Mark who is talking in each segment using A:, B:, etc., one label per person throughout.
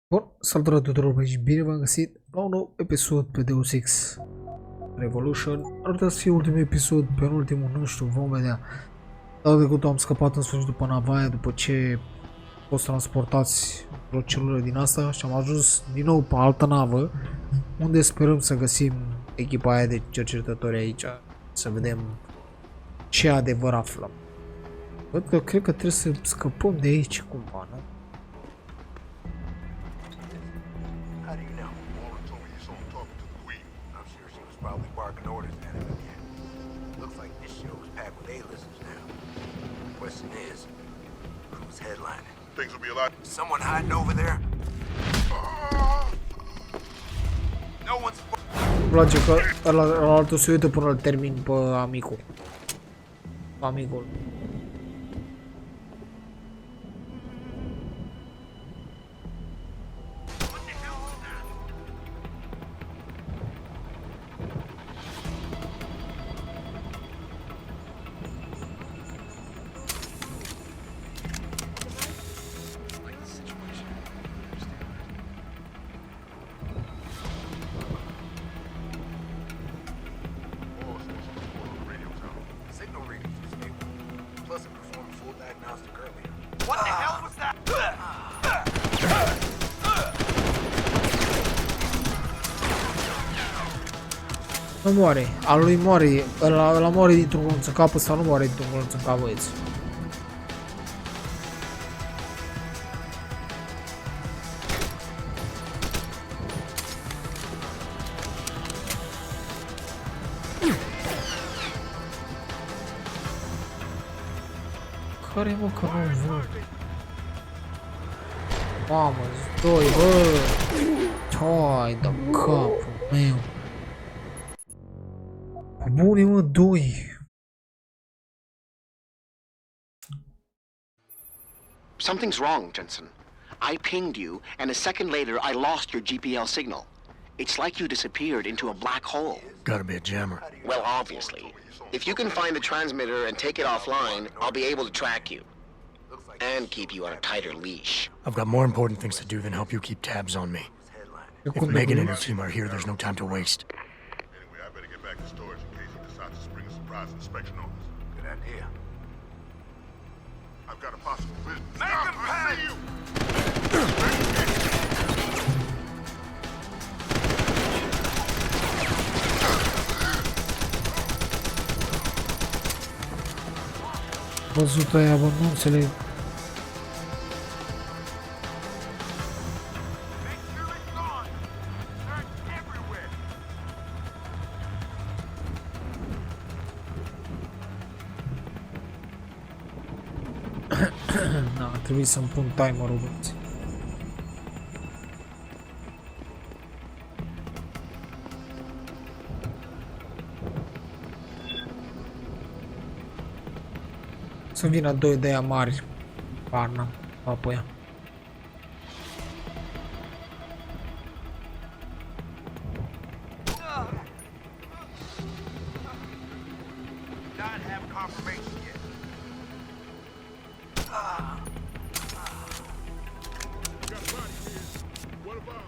A: Bun, salutare tuturor băieți și bine v-am găsit la un nou episod pe Deus Ex Revolution. Ar putea să fie ultimul episod, penultimul, nu știu, vom vedea. Data trecută am scăpat în sfârșit după navaia, după ce au fost transportați vreo celulă din asta și am ajuns din nou pe altă navă, unde sperăm să găsim echipa aia de cercetători aici, să vedem ce adevăr aflăm. Văd că cred că trebuie să scăpăm de aici cumva, nu?
B: Probably barking orders at him again. Looks like this show is packed with A-listers now. Question is, who's headlining?
C: Things will be a lot.
B: Someone hiding over there? No one's.
A: Îmi place că ăla altul se uită până îl termin pe amicul. Pe amicul. Nu moare, al lui moare, ăla moare dintr-un colț în cap, ăsta nu moare dintr-un colț în cap, băieți. Care mă că nu văd? Mamă-ți doi, bă! Hai de capul meu! Bune, mă, doi!
D: Something's wrong, Jensen. I pinged you, and a second later I lost your GPL signal. It's like you disappeared into a black hole.
E: Gotta be a jammer.
D: Well, obviously. If you can find the transmitter and take it offline, I'll be able to track you. And keep you on a tighter leash.
E: I've got more important things to do than help you keep tabs on me. If Megan and her team are here, there's no time to waste.
C: Anyway, I better get back to storage in case he decides to spring a surprise inspection on us.
B: Good idea.
C: I've got a possible business.
B: Make him pay!
C: I see you!
A: Văzut aia, bă, nu înțeleg. Da, trebuie să-mi pun timerul, băieți. Să vină doi de aia mari. Parna, apoi.
B: Not have confirmation yet.
C: Got a body here. What about?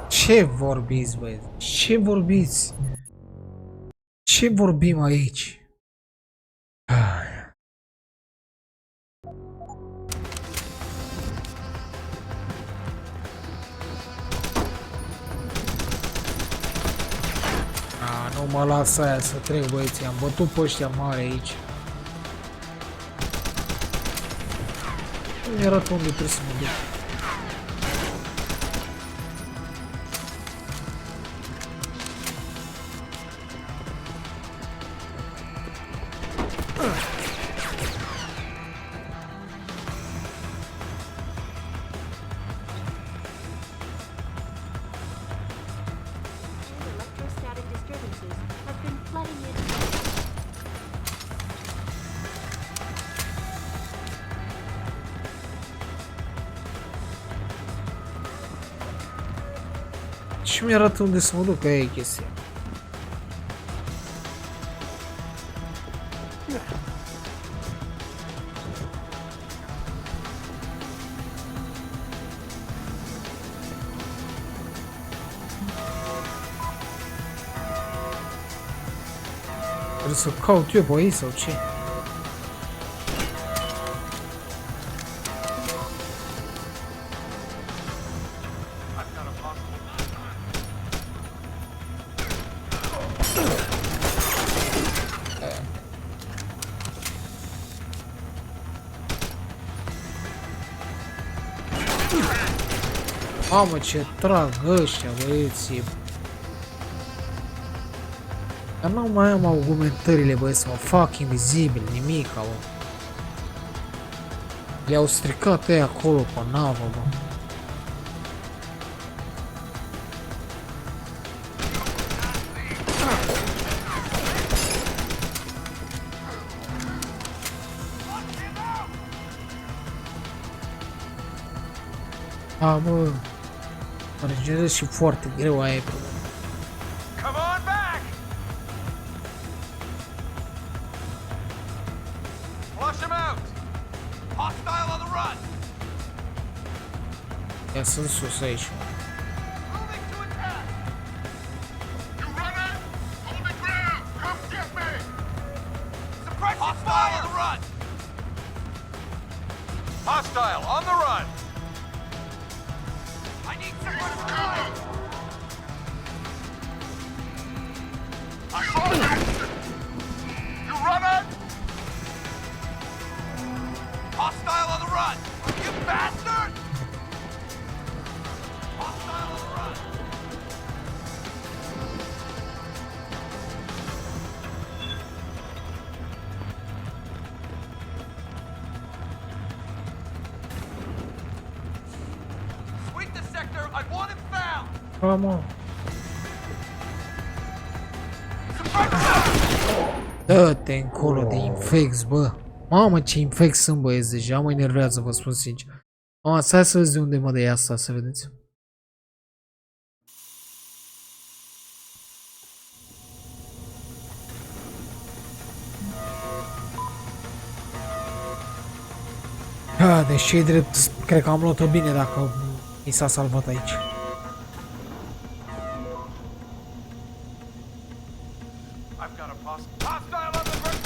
A: Ce vorbiți, băieți? Ce vorbiți? Ce vorbim aici? Nu mă las aia să trec, băieți, am bătut pe ăștia mari aici. Nu arată unde trebuie să mă duc.
F: Electrostatic disturbances have been flooding it.
A: Și mi arată unde să mă duc, că e chestia. Trebuie să caut eu pe aici sau ce? Mamă, ce trag ăștia, băieții. Dar nu mai am argumentările, băieți, mă fac invizibil, nimic, bă. Le-au stricat ei acolo pe navă, bă. A, bă, mă regenerez și foarte greu, aia e problema.
B: Come on back! Flush him out! Hostile on the run!
A: Ia sunt sus aici.
B: Moving to attack! You running? Hold the ground! Come get me! Suppression fire! On the run! Hostile on the run! I need suppression fire! I saw you! You running? Hostile on the run! You bastard! Hostile on the run! Sweep the sector! I want him found!
A: A, mă. Dă-te încolo de infecți, bă. Mamă, ce infecți sunt, băieți, deja mă enervează, vă spun sincer. Mamă, stai să vezi de unde mă dă asta, să vedeți. Ah, deși e drept, cred că am luat-o bine dacă mi s-a salvat aici.
B: I've got a hostile on the run!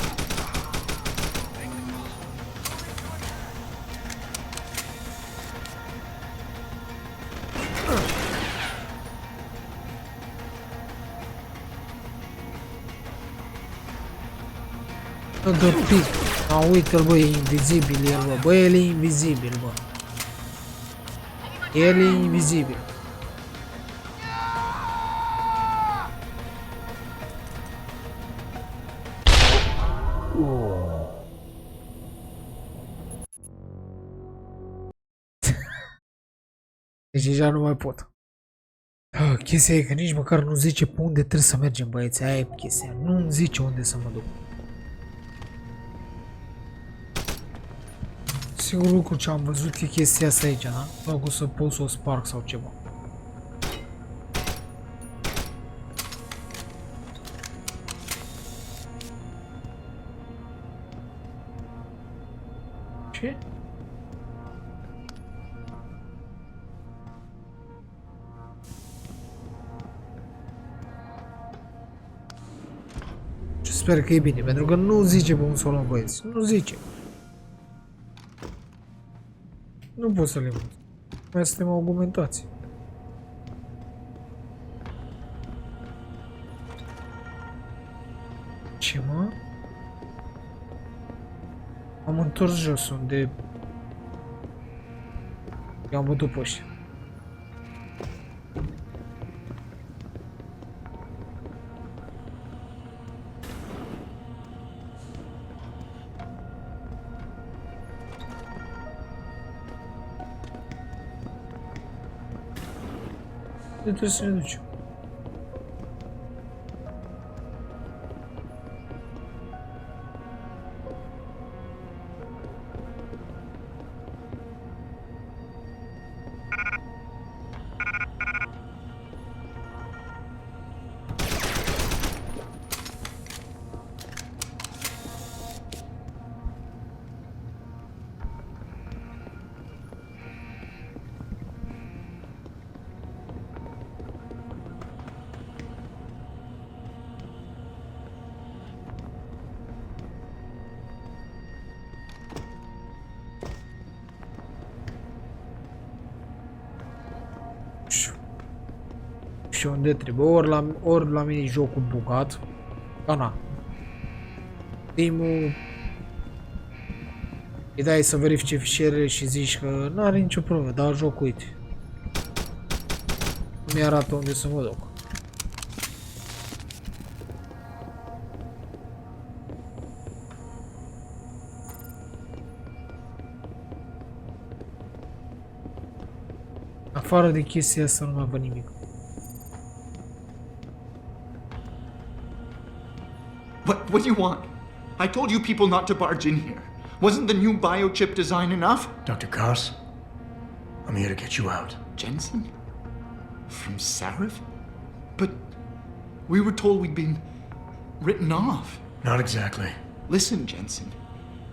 A: Nu dă pic. A, uite-l, bă, e invizibil el, bă. Bă, el e invizibil, bă. El e invizibil. Deci deja nu mai pot. Chestia e că nici măcar nu zice pe unde trebuie să mergem, băieți. Aia e chestia. Nu zice unde să mă duc. Singurul lucru ce am văzut e chestia asta aici, da? Nu să pot să o sparg sau ceva. Ce? Sper că e bine, pentru că nu zice pe un să o luăm, băieți. Nu zice. Nu pot să le văd. Mai suntem argumentați. Ce, mă? Am întors jos unde i-am bătut pe ăștia. Trebuie să ne ducem. Și unde trebuie, ori la mine e jocul bugat. Da, na. Steam-ul îi dai să verifice fișierele și zici că nu are nicio problemă, dar jocul, uite, nu mi-arată unde să mă duc. Afară de chestia asta nu mai văd nimic.
G: What do you want? I told you people not to barge in here. Wasn't the new biochip design enough?
E: Dr. Koss, I'm here to get you out.
G: Jensen? From Sarif? But we were told we'd been written off.
E: Not exactly.
G: Listen, Jensen.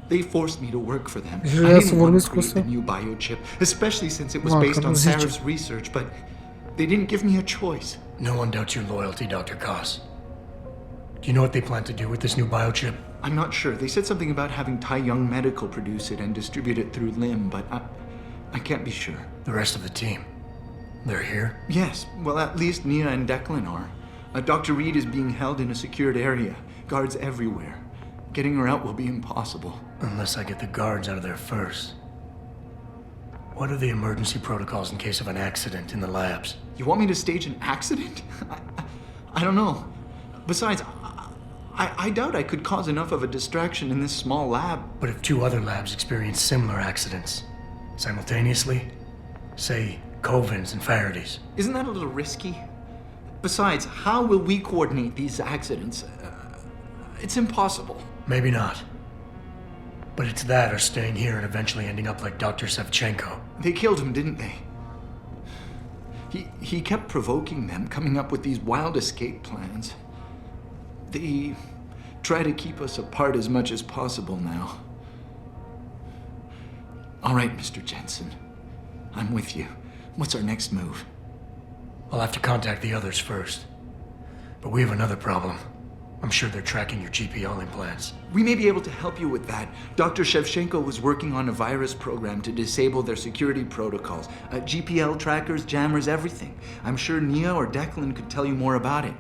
G: They forced me to work for them. I
A: Vreau să
G: didn't want
A: vorbesc
G: to
A: cu
G: create
A: asta?
G: the new biochip, especially since it was
A: Mă, că
G: based
A: nu
G: on
A: zice.
G: Sarif's research, but they didn't give me a choice.
E: No one doubts your loyalty, Dr. Koss. Do you know what they plan to do with this new biochip?
G: I'm not sure. They said something about having 𝙃𝙀𝘼𝘾 Medical produce it and distribute it through LIM, but I can't be sure.
E: The rest of the team, they're here?
G: Yes, well, at least Nia and 𝙃𝙀𝘼𝘾 are. Dr. Reed is being held in a secured area. Guards everywhere. Getting her out will be impossible.
E: Unless I get the guards out of there first. What are the emergency protocols in case of an accident in the labs?
G: You want me to stage an accident? I don't know. Besides, I doubt I could cause enough of a distraction in this small lab.
E: But if two other labs experience similar accidents simultaneously, say Covens and Faraday's,
G: Isn't that a little risky? Besides, how will we coordinate these accidents? It's impossible.
E: maybe not. But it's that or staying here and eventually ending up like Dr. Sevchenko.
G: They killed him, didn't they? He kept provoking them, coming up with these wild escape plans. They try to keep us apart as much as possible now. All right, Mr. Jensen. I'm with you. What's our next move?
E: I'll have to contact the others first. But we have another problem. I'm sure they're tracking your GPL implants.
G: We may be able to help you with that. Dr. Shevchenko was working on a virus program to disable their security protocols. GPL trackers, jammers, everything. I'm sure Nia or 𝙃𝙀𝘼𝘾 could tell you more about it.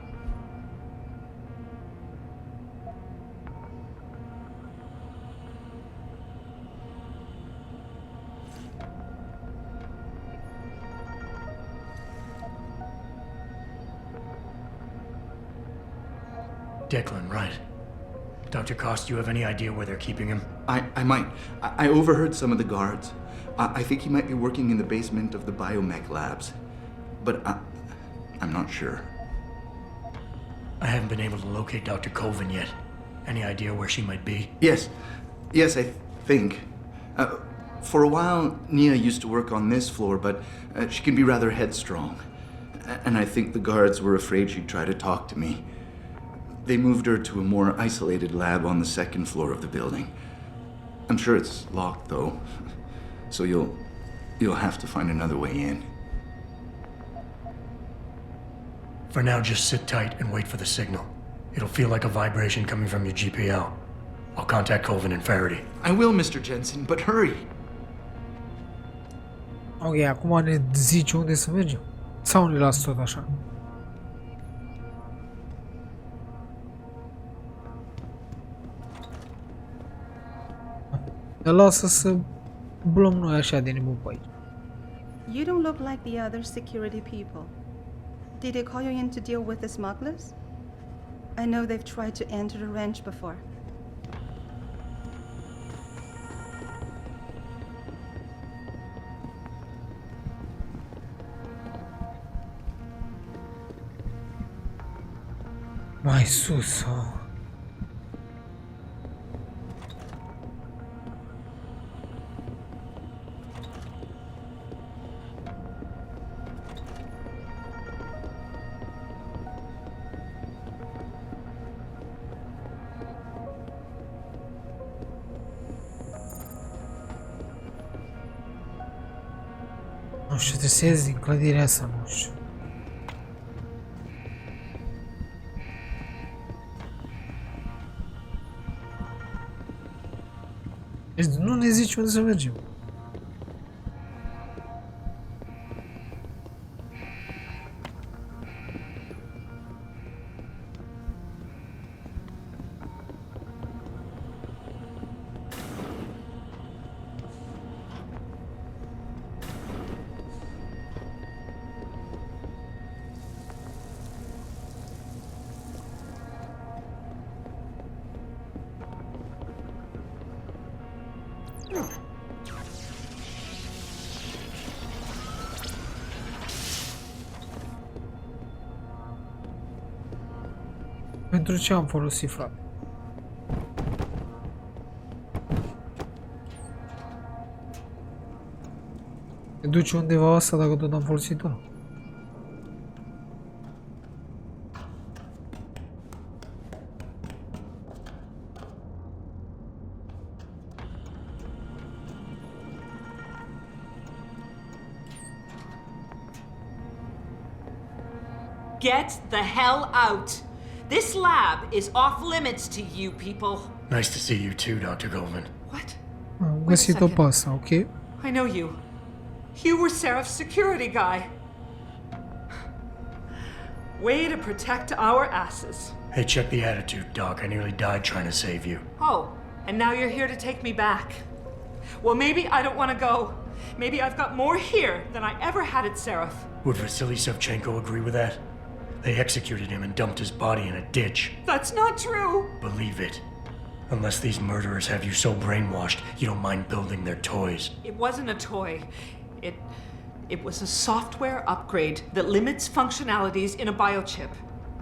E: 𝙃𝙀𝘼𝘾, right. Dr. Koss, do you have any idea where they're keeping him?
G: I might. I overheard some of the guards. I think he might be working in the basement of the biomech labs. But I'm not sure.
E: I haven't been able to locate Dr. Coven yet. Any idea where she might be?
G: Yes, I think. For a while, Nia used to work on this floor, but she can be rather headstrong. And I think the guards were afraid she'd try to talk to me. They moved her to a more isolated lab on the second floor of the building. I'm sure it's locked, though, so you'll have to find another way in.
E: For now, just sit tight and wait for the signal. It'll feel like a vibration coming from your GPL. I'll contact Coven and Faraday.
G: I will, Mr. Jensen, but hurry.
A: Ok, acum ne zici unde să mergem? Sau ne las tot așa? Ne lasă să blăm noi așa de nebun pe aici.
H: You don't look like the other security people. Did they call you in to deal with the smugglers? I know they've tried to enter the ranch before.
A: Mai sus, oh. Nu știu, trebuie să ies din clădirea asta, nu știu. Deci nu ne zici unde să mergem. Pentru ce am folosit, frate? Te duci undeva asta dacă tot am folosit-o?
I: Get the hell out! This lab is off limits to you people.
E: Nice to see you too, Dr. Goldman.
I: What?
A: Am găsit-o pe asta, ok?
I: I know you. You were Seraph's security guy. Way to protect our asses.
E: Hey, check the attitude, Doc. I nearly died trying to save you.
I: Oh, and now you're here to take me back. Well, maybe I don't want to go. Maybe I've got more here than I ever had at Seraph.
E: Would Vasily Savchenko agree with that? They executed him and dumped his body in a ditch.
I: That's not true.
E: Believe it. Unless these murderers have you so brainwashed, you don't mind building their toys.
I: It wasn't a toy. It was a software upgrade that limits functionalities in a biochip.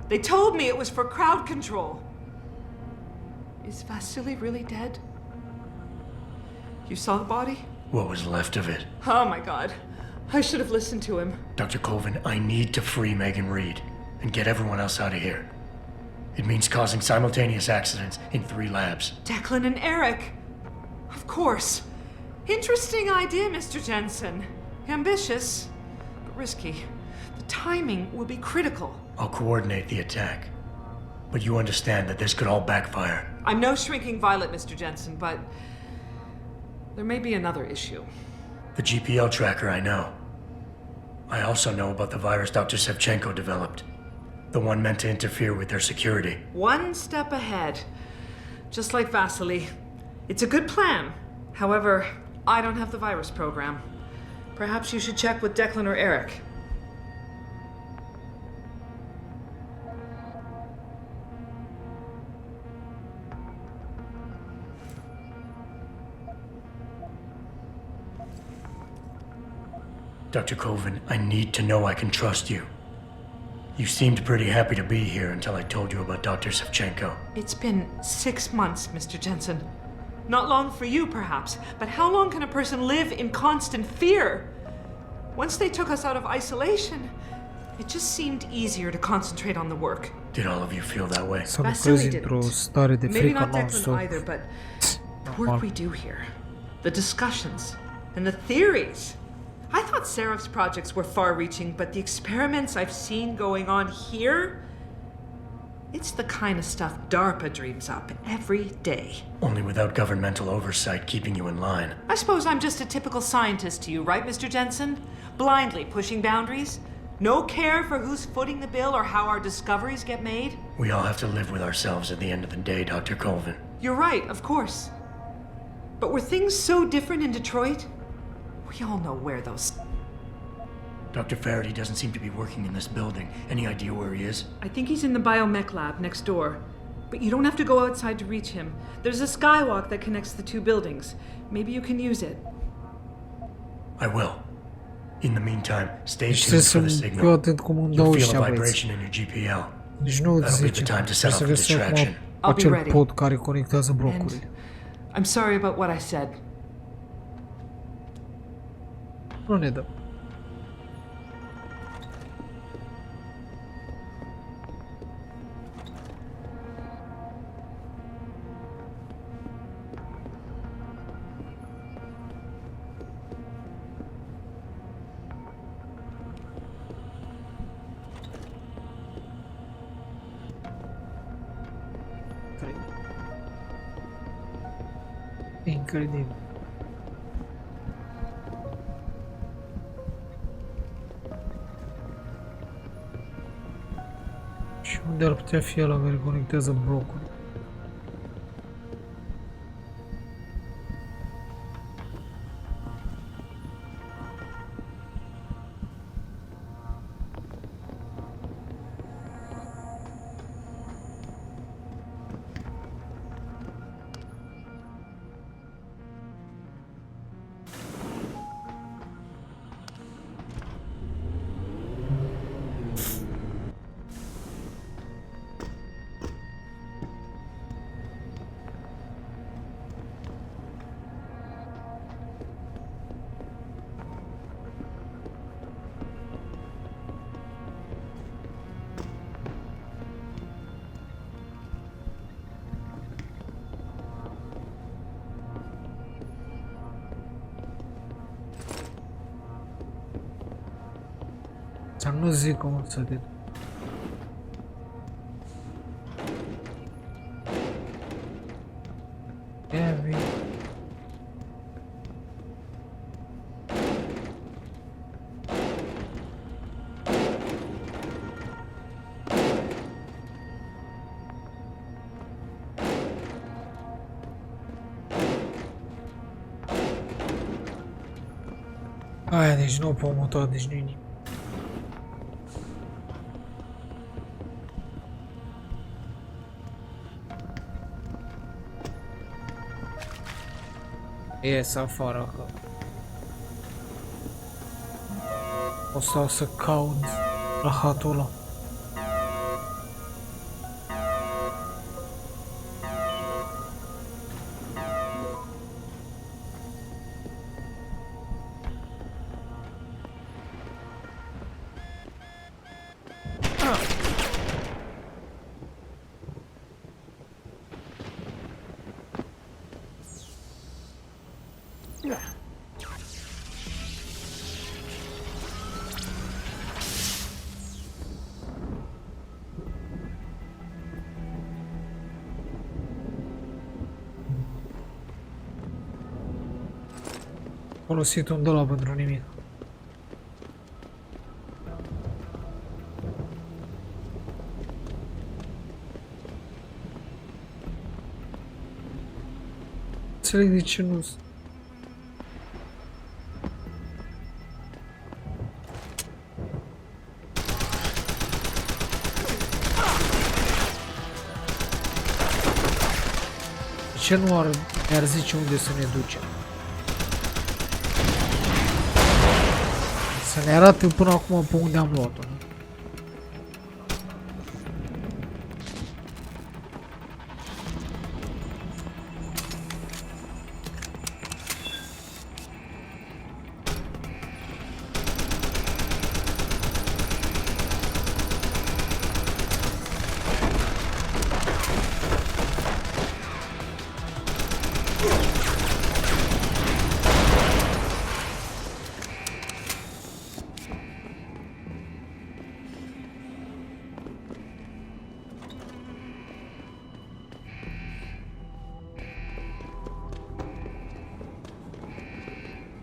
I: They told me it was for crowd control. Is Vasily really dead? You saw the body?
E: What was left of it?
I: Oh my god. I should have listened to him.
E: Dr. Colvin, I need to free Megan Reed and get everyone else out of here. It means causing simultaneous accidents in 3 labs.
I: Declan and Eric. Of course. Interesting idea, Mr. Jensen. Ambitious, but risky. The timing will be critical.
E: I'll coordinate the attack. But you understand that this could all backfire.
I: I'm no shrinking violet, Mr. Jensen, but there may be another issue.
E: The GPL tracker, I know. I also know about the virus Dr. Savchenko developed. The one meant to interfere with their security.
I: One step ahead. Just like Vasily. It's a good plan. However, I don't have the virus program. Perhaps you should check with Declan or Eric.
E: Dr. Colvin, I need to know I can trust you. You seemed pretty happy to be here until I told you about Dr. Savchenko.
I: It's been 6 months, Mr. Jensen. Not long for you, perhaps, but how long can a person live in constant fear? Once they took us out of isolation, it just seemed easier to concentrate on the work.
E: Did all of you feel that way?
A: Să lucrezi
I: Vasily
A: într-o
I: didn't.
A: stare de
I: Maybe
A: frică
I: not Declan
A: non-stop.
I: either, but the work we do here, the discussions, and the theories. I thought Seraph's projects were far-reaching, but the experiments I've seen going on here, it's the kind of stuff DARPA dreams up every day.
E: Only without governmental oversight keeping you in line.
I: I suppose I'm just a typical scientist to you, right, Mr. Jensen? Blindly pushing boundaries? No care for who's footing the bill or how our discoveries get made?
E: We all have to live with ourselves at the end of the day, Dr. Colvin.
I: You're right, of course. But were things so different in Detroit? We all know where those...
E: Dr. Faraday doesn't seem to be working in this building. Any idea where he is?
I: I think he's in the biomech lab next door. But you don't have to go outside to reach him. There's a skywalk that connects the 2 buildings. Maybe you can use it.
E: I will. In the meantime, stay
A: Deci
E: tuned
A: trebuie
E: for the
A: să fiu
E: signal.
A: atent cum îmi dau
E: You'll feel
A: ăștia,
E: a
A: băieți.
E: vibration in your GPL.
A: Deci nu îți
E: That'll be
A: zice.
E: the time to set
A: Trebuie
E: off
A: să
E: the
A: găsesc acum
E: distraction.
I: I'll be
A: acel
I: ready.
A: pod care conectează
I: And
A: blocurile.
I: I'm sorry about what I said.
A: Nu ne dă. Incredibil. Și unde ar putea fi ăla care conectează blocul? Să nu zic cum să te... Heavy. Aia, deci nu pe motor, deci nu-i nimic. Ies afară că... O stau să caut rahatul ăla. Folosit un $1 pentru nimic. Înțeleg de ce nu... De ce nu ar zice unde să ne ducem? Să ne arate până acum pe unde am luat-o.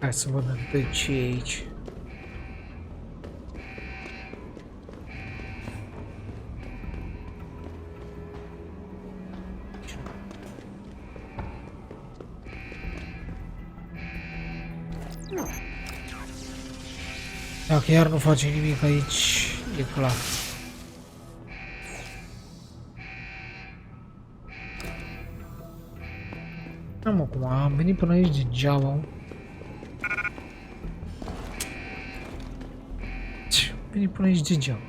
A: Hai să văd întâi ce e aici. Dacă iar nu face nimic aici, e clar. Nu mă, cum am venit până aici degeaba. Am venit până aici degeaba.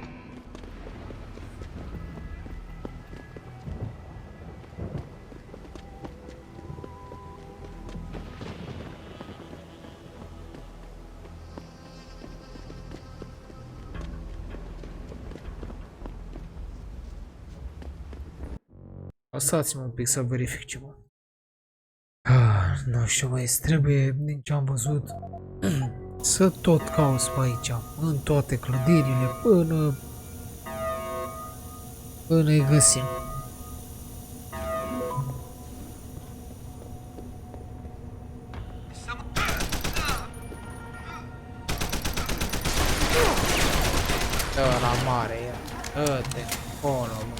A: Lăsați-mă un pic să verific ceva. Nu știu, băieți, trebuie, din ce am văzut, să tot cauți pe aici, în toate clădirile, până îi găsim. Ăla mare e, dă-te acolo, mă.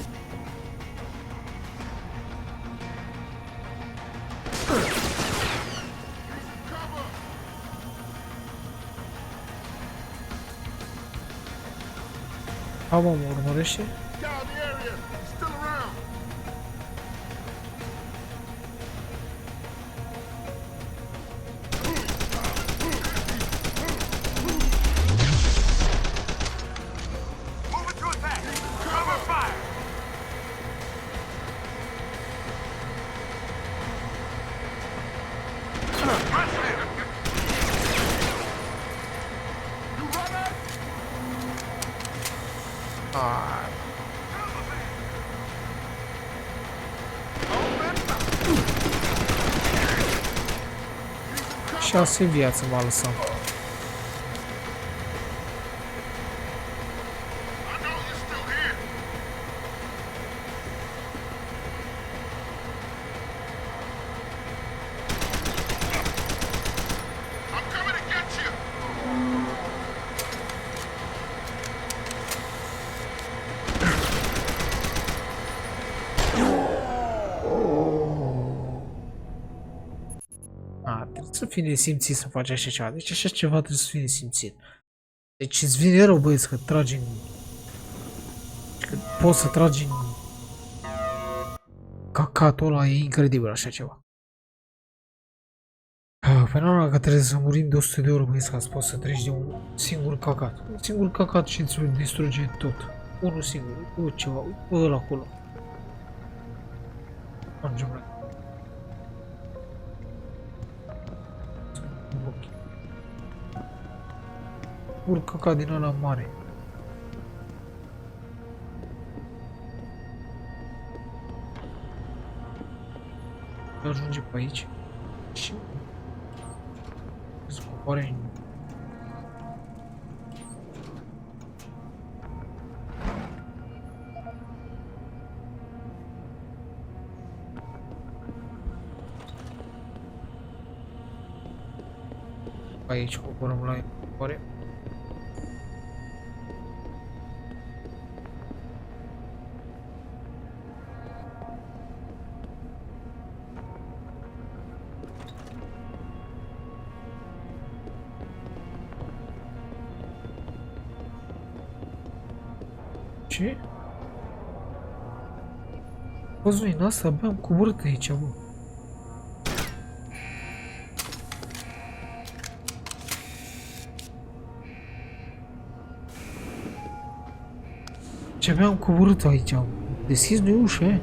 A: Mă urmărește? Șase viață m-a lăsat. să fii nesimțit să faci așa ceva. Deci așa ceva trebuie să fii nesimțit. Deci îți vine rău, băieți, că tragi în... Că poți să tragi în... Cacatul ăla, e incredibil așa ceva. Pe normal că trebuie să murim de 100 de euro, băieți, ca să poți să treci de un singur cacat. Un singur cacat și îți distruge tot. Unul singur. Uite ceva, uite ăla acolo. Mergem la... Pur cacat din ăla mare. Ajunge pe aici și se coboare în... Aici coborăm la coboare. Ce? Văzui, în asta abia am coborât aici, bă. Ce abia am coborât aici, am deschis noi ușa, e?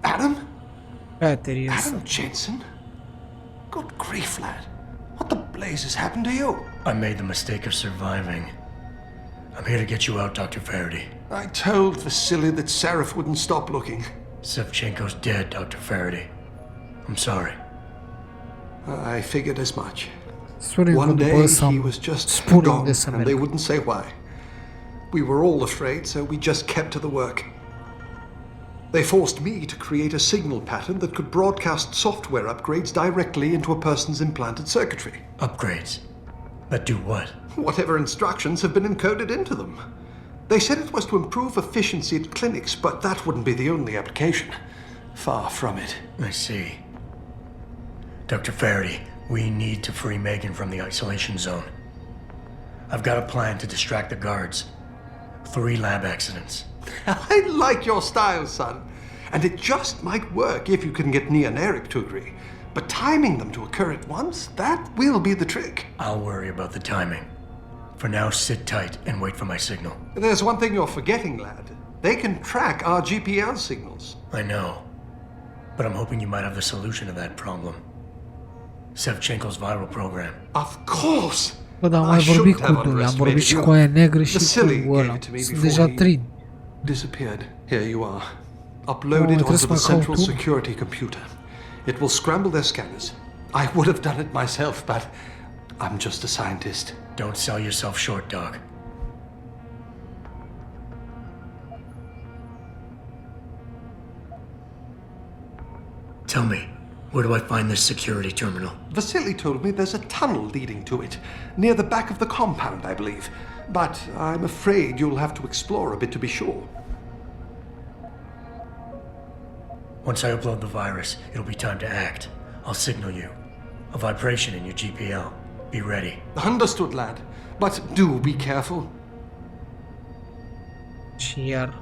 B: Adam?
A: Battery
B: Adam Jensen? Good grief, lad. What the blazes happened to you?
E: I made the mistake of surviving. I'm here to get you out, Dr. Faraday.
B: I told Vasily that Seraph wouldn't stop looking.
E: 𝙍𝙀𝘼𝘾𝙃's dead, Dr. Faraday. I'm sorry.
B: I figured as much.
A: Spune-mi
B: One
A: că după
B: day
A: ăsta
B: he was just
A: spune
B: gone,
A: unde să
B: and they
A: merg.
B: wouldn't say why. We were all afraid, so we just kept to the work. They forced me to create a signal pattern that could broadcast software upgrades directly into a person's implanted circuitry.
E: Upgrades? That do what?
B: Whatever instructions have been encoded into them. They said it was to improve efficiency at clinics, but that wouldn't be the only application. Far from it.
E: I see. Dr. Faraday, we need to free Megan from the isolation zone. I've got a plan to distract the guards. 3 lab accidents.
B: I like your style, son. And it just might work if you can get Nia and Eric to agree. But timing them to occur at once, that will be the trick.
E: I'll worry about the timing. For now, sit tight and wait for my signal.
B: There's one thing you're forgetting, lad. They can track our GPL signals.
E: I know. But I'm hoping you might have the solution to that problem. 𝙍𝙀𝘼𝘾𝙃's viral program.
B: Of course!
A: Bă, dar am
B: I
A: mai vorbit
B: shouldn't
A: cu
B: have
A: doi, am vorbit și
B: underestimated
A: cu aia neagră și
B: Vasily
A: cu
B: gave
A: ăla.
B: it to me
A: Sunt
B: before
A: deja
B: he
A: 3.
B: disappeared. Here you are.
A: Oh,
B: Uploaded
A: trebuie
B: onto
A: să
B: the
A: mai caut
B: central
A: unul.
B: security computer. It will scramble their scanners. I would have done it myself, but I'm just a scientist.
E: Don't sell yourself short, Doc. Tell me, where do I find this security terminal?
B: Vasily told me there's a tunnel leading to it, near the back of the compound, I believe. But I'm afraid you'll have to explore a bit to be sure.
E: Once I upload the virus, it'll be time to act. I'll signal you. A vibration in your GPL. Be ready.
B: Understood, lad. But do be careful.
A: Și iar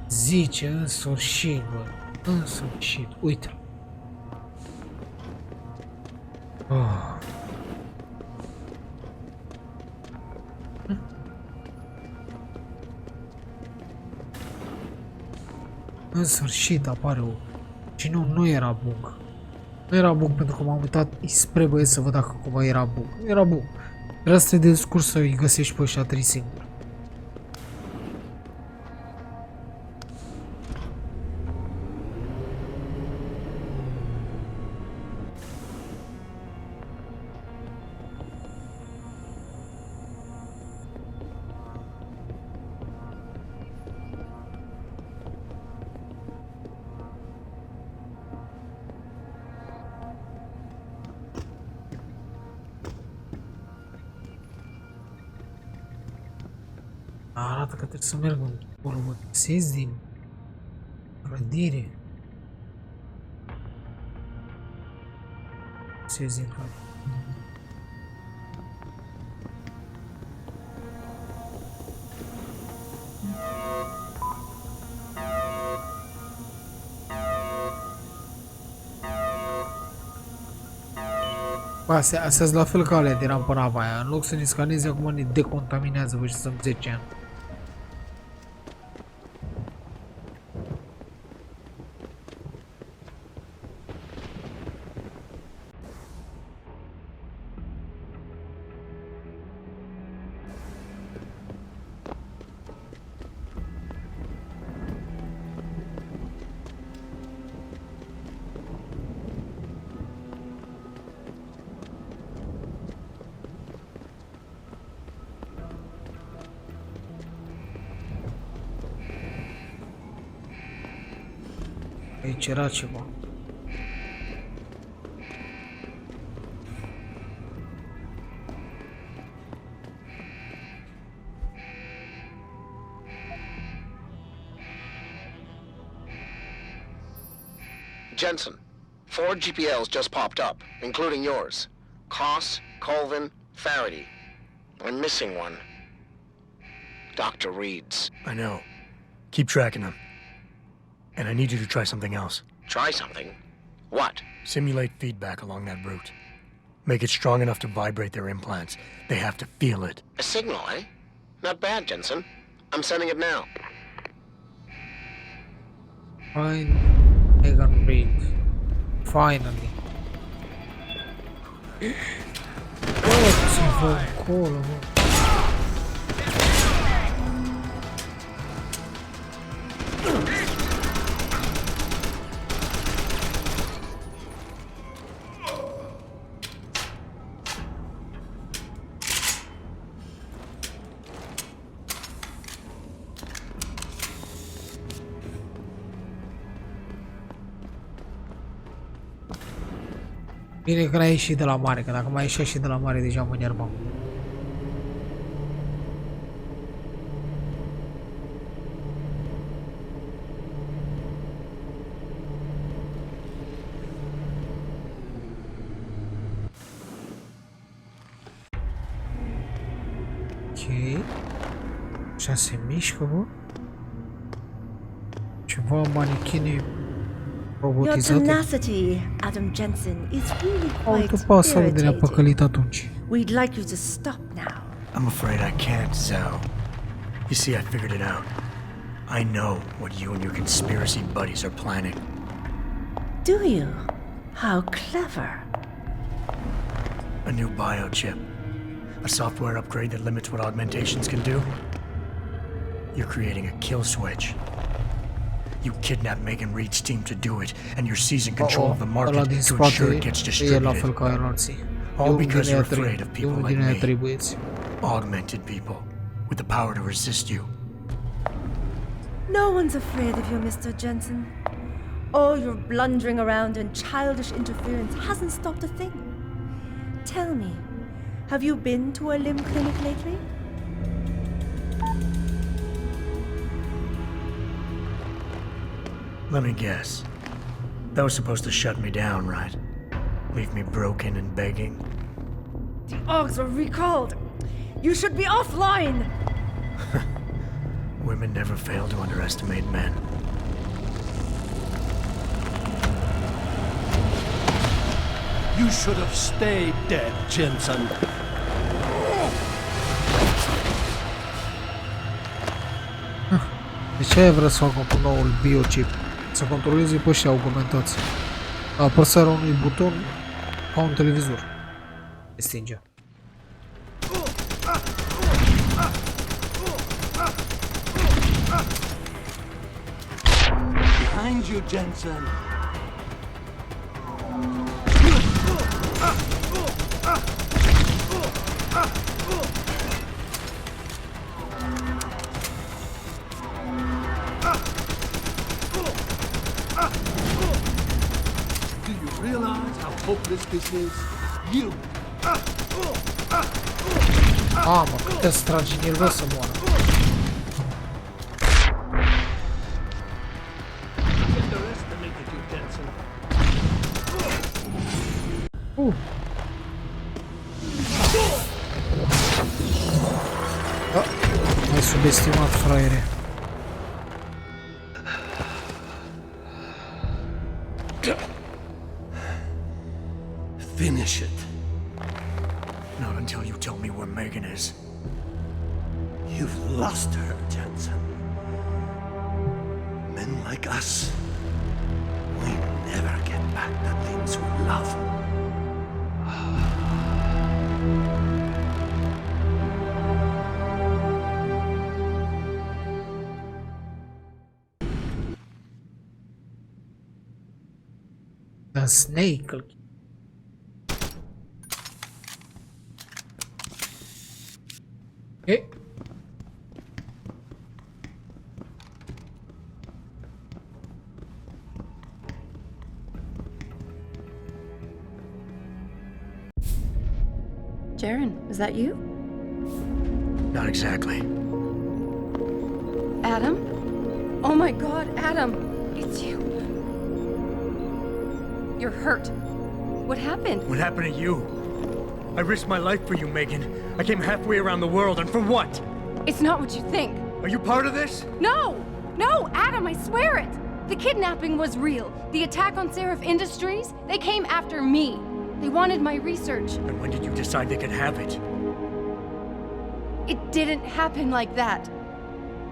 A: zice în sfârșit, bă. În sfârșit. Uite-l. Oh. În sfârșit apare o... Și nu era bug. Nu era bug pentru că m-am uitat spre băieți să văd dacă cumva era bug. Nu era bug. Trebuia să te descurci să îi găsești pe ăștia 3 singuri. Arată că trebuie să merg acolo, mă găsesc din clădire. Găsesc din clădire. Bă, astea sunt la fel ca alea de rampa nava aia. În loc să ne scaneze, acum ne decontaminează, bă, și sunt 10 ani. Aici era ceva.
D: Jensen, 4 GPLs just popped up, including yours. 𝙍𝙀𝘇, Faraday. I'm missing one. Dr. Reed's.
E: I know. Keep tracking them. And I need you to try something else.
D: Try something? What?
E: Simulate feedback along that route. Make it strong enough to vibrate their implants. They have to feel it.
D: A signal, eh? Not bad, Jensen. I'm sending it now.
A: Fine. Megan Reed. Finally. Bă, ce vă acolo, bă. Bine că n-ai ieșit de la mare, că dacă mai ieșeai și de la mare deja mă enervam. Ok. Așa se mișcă, bă. Ceva manechine
F: Your
A: robotizate.
F: tenacity, Adam Jensen, is really quite
A: Autopasă de ne-a păcălit
F: irritating.
A: atunci.
F: We'd like you to stop now.
E: I'm afraid I can't, Zhao. You see, I figured it out. I know what you and your conspiracy buddies are planning.
F: Do you? How clever.
E: A new biochip. A software upgrade that limits what augmentations can do. You're creating a kill switch. You kidnap Megan Reed's team to do it, and you're seizing control of the market
A: Ăla din
E: to ensure
A: spate
E: it gets
A: e la fel
E: distributed.
A: ca alții.
E: All because you're afraid of people
A: unul
E: like
A: din aia
E: me.
A: trei băieți.
E: Augmented people with the power to resist you.
F: No one's afraid of you, Mr. Jensen. All your blundering around and childish interference hasn't stopped a thing. Tell me, have you been to a limb clinic lately?
E: Let me guess. That was supposed to shut me down, right? Leave me broken and begging?
F: The Augs are recalled. You should be offline.
E: Women never fail to underestimate men.
J: You should have stayed dead, Jensen.
A: De ce ai vrea să facă cu noul biochip? Să controleze pe ăștia augmentați. Apăsarea unui buton ca un televizor. Se stingea.
J: Behind you, Jensen. Do you realize how hopeless this is? You.
A: Mamă, câte stragi în el, vă să moară. M-ai subestimat, fraiere.
J: Finish it.
E: Not until you tell me where Megan is.
J: You've lost her, Jensen. Men like us, we never get back the things we love.
A: The snake. Okay.
F: Jaren, is that you?
E: Not exactly.
F: Adam? Oh my god, Adam! It's you. You're hurt. What happened?
E: What happened to you? I risked my life for you, Megan. I came halfway around the world, and for what?
F: It's not what you think.
E: Are you part of this?
F: No! No, Adam, I swear it! The kidnapping was real. The attack on Seir Industries, they came after me. They wanted my research.
E: And when did you decide they could have it?
F: It didn't happen like that.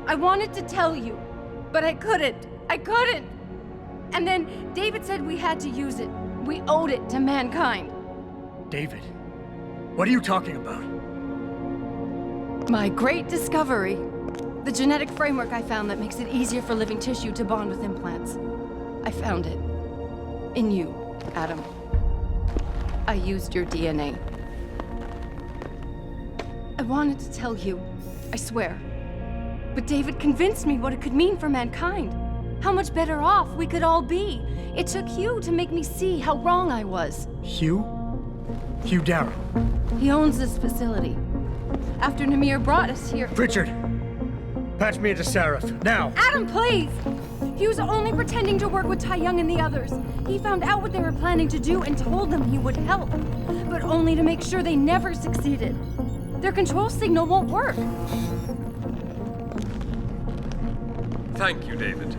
F: I wanted to tell you, but I couldn't. I couldn't! And then David said we had to use it. We owed it to mankind.
E: David? What are you talking about?
F: My great discovery. The genetic framework I found that makes it easier for living tissue to bond with implants. I found it. In you, Adam. I used your DNA. I wanted to tell you, I swear. But David convinced me what it could mean for mankind. How much better off we could all be. It took Hugh to make me see how wrong I was.
E: Hugh? Hugh Darrow.
F: He owns this facility. After Namir brought us here...
E: Richard! Patch me into Seraph, now!
F: Adam, please! He was only pretending to work with Tai Young and the others. He found out what they were planning to do and told them he would help. But only to make sure they never succeeded. Their control signal won't work.
K: Thank you, David.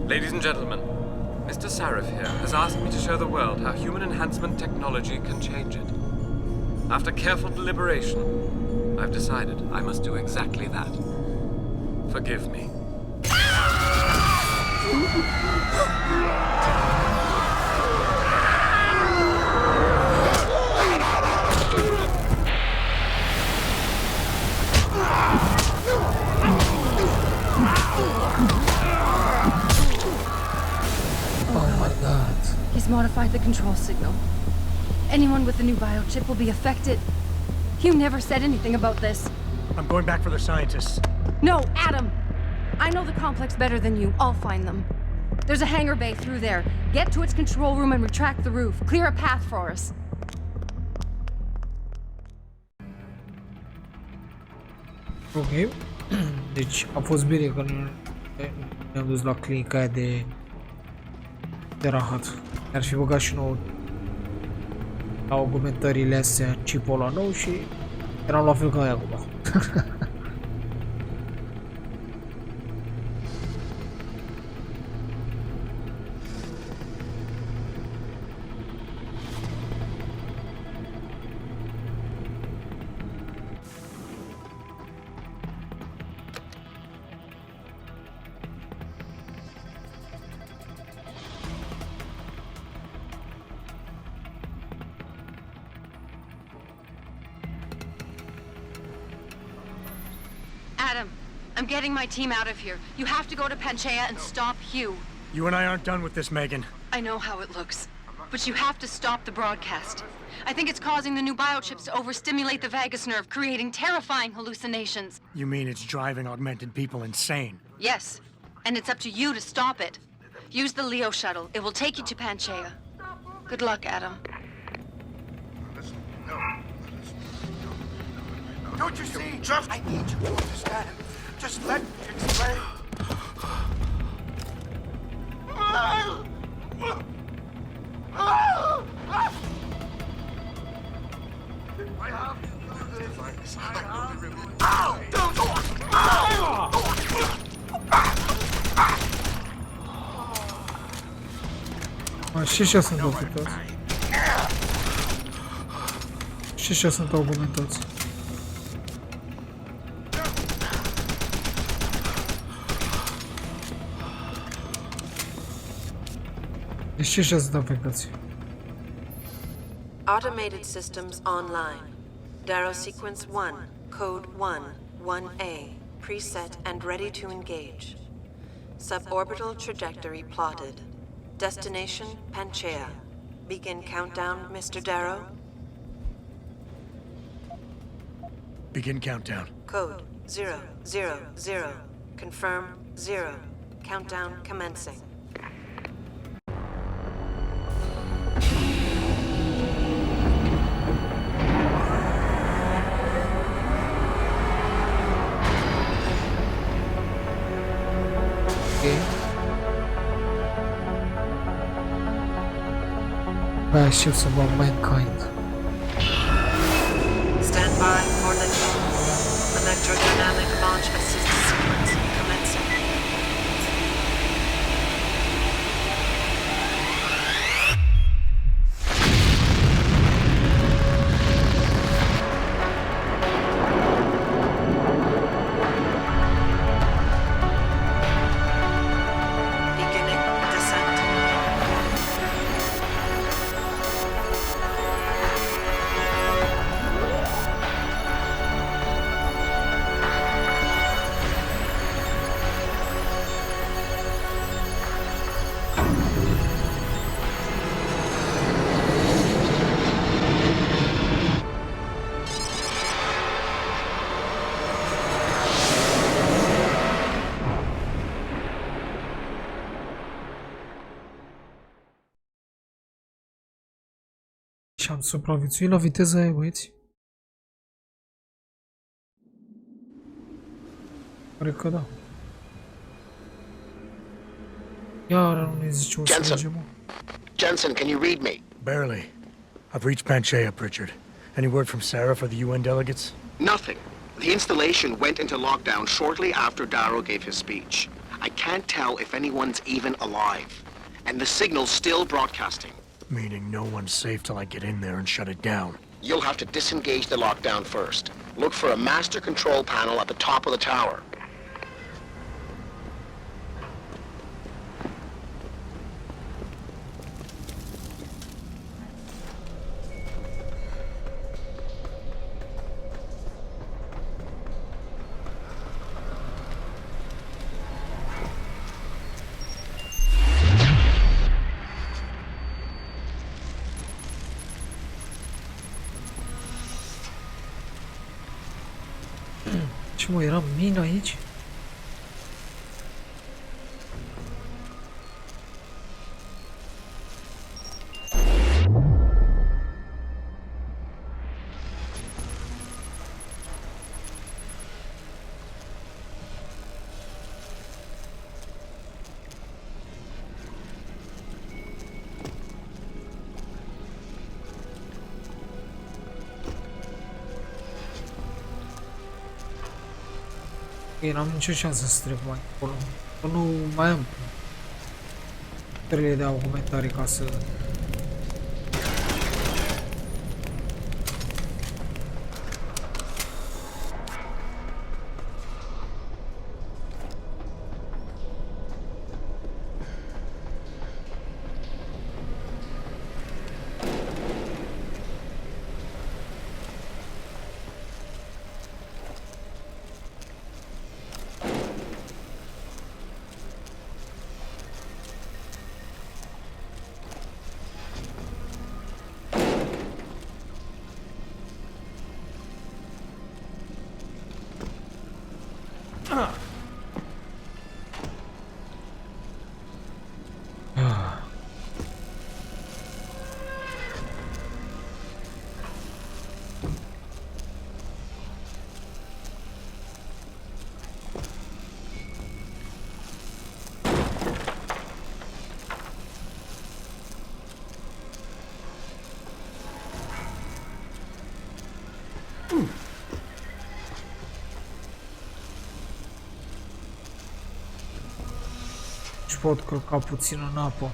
K: Ladies and gentlemen, Mr. Sarif here has asked me to show the world how human enhancement technology can change it. After careful deliberation, I've decided I must do exactly that. Forgive me.
F: He's modified the control signal. Anyone with the new biochip will be affected. Hugh never said anything about this.
E: I'm going back for the scientists.
F: No, Adam! I know the complex better than you. I'll find them. There's a hangar bay through there. Get to its control room and retract the roof. Clear a path for us.
A: Ok. Deci a fost bine că ne-am dus la clinica aia de rahat. Ar fi băgat și nou la augmentările astea chipul ăla nou și eram la fel ca aia acum.
F: Adam, I'm getting my team out of here. You have to go to Panchea and stop Hugh.
E: You and I aren't done with this, Megan.
F: I know how it looks, but you have to stop the broadcast. I think it's causing the new biochips to overstimulate the vagus nerve, creating terrifying hallucinations.
E: You mean it's driving augmented people insane?
F: Yes, and it's up to you to stop it. Use the Leo shuttle. It will take you to Panchea. Good luck, Adam.
L: Don't you see? I need you to understand. Just let me explain. I have
A: Și așa sunt afectați. Și așa sunt augmentați. Deci și așa sunt afectați.
M: Automated systems online. Darrow sequence 1, code 1, 1A, preset and ready to engage. Suborbital trajectory plotted. Destination, Panchaea. Begin countdown, Mr. Darrow.
E: Begin countdown.
M: Code 000. Confirm 0. Countdown commencing.
A: Ships above mankind.
M: Stand by for liftoff. Electrodynamic launch assist sequence commencing. Beginning descent.
A: Și am supraviețuit la viteza aia, băieți. Cred că da. Iar nu ne zice o să mergem, mă.
D: Jensen, can you read me?
E: Barely. I've reached Panchaea, Pritchard. Any word from Sarah for the UN delegates?
D: Nothing. The installation went into lockdown shortly after Darrow gave his speech. I can't tell if anyone's even alive. And the signal's still broadcasting.
E: Meaning no one's safe till I get in there and shut it down.
D: You'll have to disengage the lockdown first. Look for a master control panel at the top of the tower.
A: Ce mă, era mină aici? N-am nicio șansă să trec mai acolo. Nu mai am trele de argumentare ca să... pot călca puțin în apă.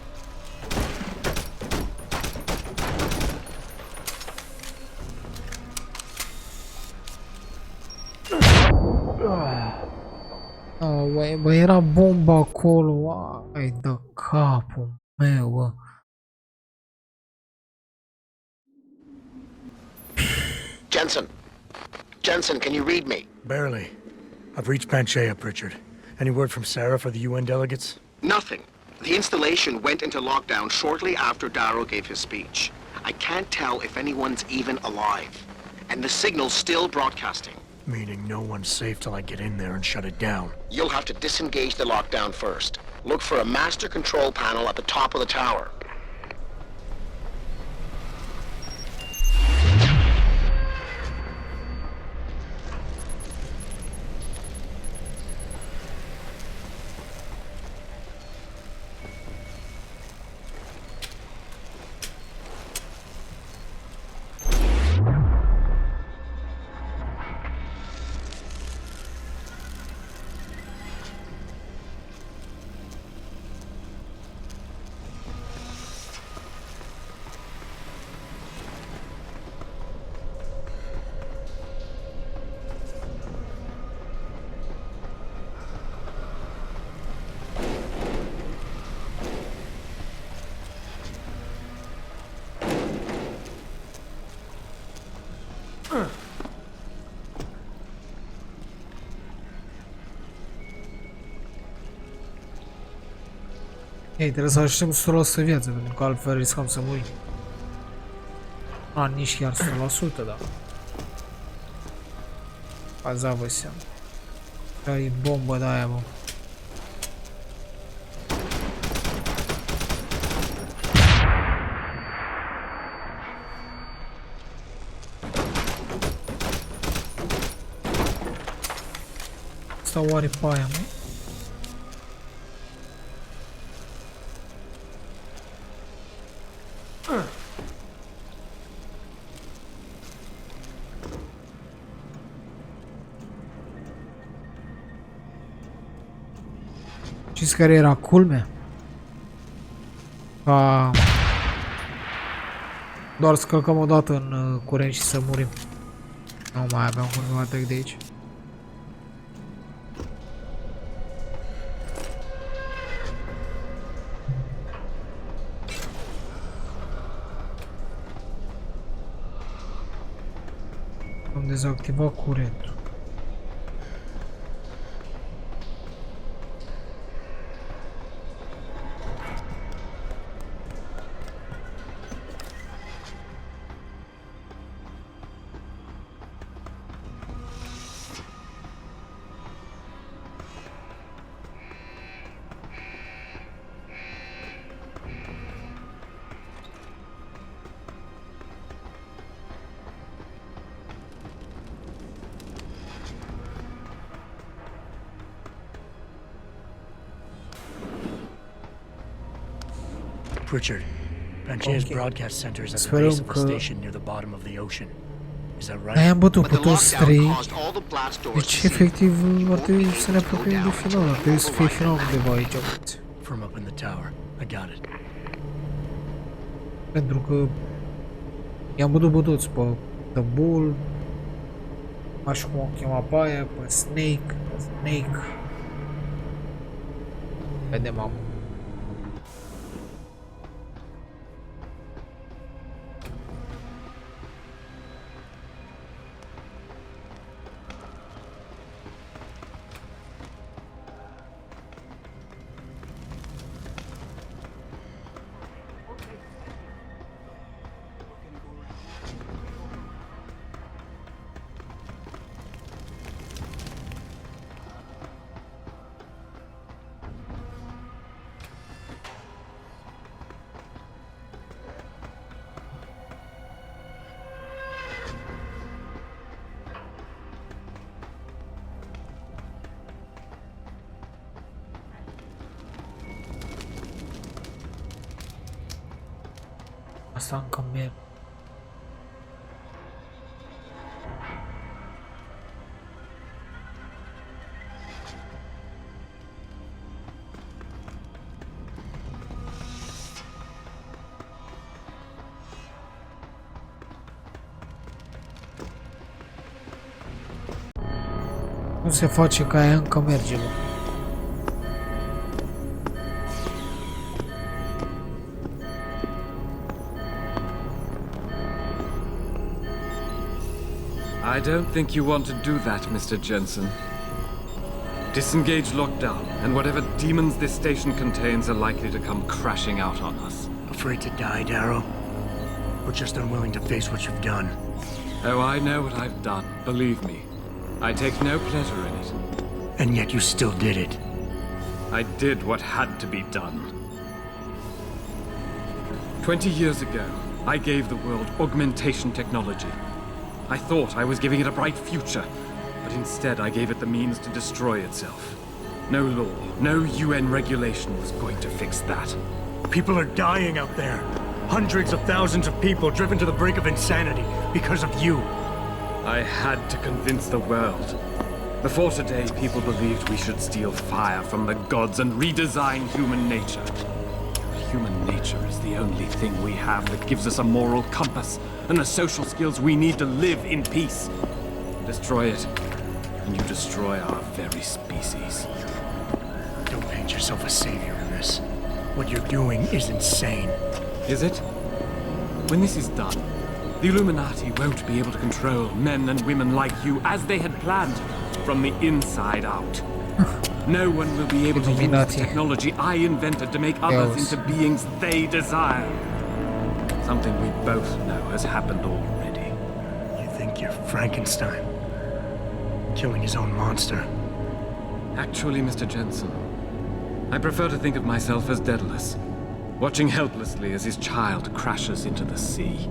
A: Bă, era bomba acolo, ai de capul meu, bă.
D: Jensen, can you read me?
E: Barely. I've reached Panchea, Pritchard. Any word from Sarah for the UN delegates?
D: Nothing. The installation went into lockdown shortly after 𝙃𝙀𝘼𝘾 gave his speech. I can't tell if anyone's even alive. And the signal's still broadcasting.
E: Meaning no one's safe till I get in there and shut it down.
D: You'll have to disengage the lockdown first. Look for a master control panel at the top of the tower.
A: Ei, trebuie să așteptăm 100% viață, pentru că altfel riscăm să murim. Nici chiar 100%, da. Azi seama. E bombă de aia, bă. Asta oare pe aia, mă? Știți care era culmea? Doar să călcăm o dată în curent și să murim. Nu mai aveam cum să mă trec de aici. Am dezactivat curentul.
E: Pritchard, Panchea's broadcast center is at the base of the station near the bottom of the ocean. Is that right?
A: Am bătut pe toți trei. Deci, efectiv, ar trebui să ne apropiem de final. Ar trebui să fie final undeva aici.
E: From up in the tower. I got it.
A: Pentru că i-am bătut pe toți, pe The Bull, așa cum o chema pe aia, pe Snake. Vedem acum. Asta încă merg. Nu se face ca aia, încă merge, bă.
K: I don't think you want to do that, Mr. Jensen. Disengage lockdown, and whatever demons this station contains are likely to come crashing out on us.
E: Afraid to die, Darrow? Or just unwilling to face what you've done?
K: Oh, I know what I've done, believe me. I take no pleasure in it.
E: And yet you still did it.
K: I did what had to be done. 20 years ago, I gave the world augmentation technology. I thought I was giving it a bright future, but instead I gave it the means to destroy itself. No law, no UN regulation was going to fix that.
E: People are dying out there. Hundreds of thousands of people driven to the brink of insanity because of you.
K: I had to convince the world. Before today, people believed we should steal fire from the gods and redesign human nature. Human nature is the only thing we have that gives us a moral compass and the social skills we need to live in peace. Destroy it, and you destroy our very species.
E: Don't paint yourself a savior in this. What you're doing is insane.
K: Is it? When this is done, the Illuminati won't be able to control men and women like you as they had planned, from the inside out. No one will be able to use the technology I invented to make others into beings they desire. Something we both know has happened already.
E: You think you're Frankenstein? Killing his own monster?
K: Actually, Mr. Jensen, I prefer to think of myself as Daedalus, watching helplessly as his child crashes into the sea.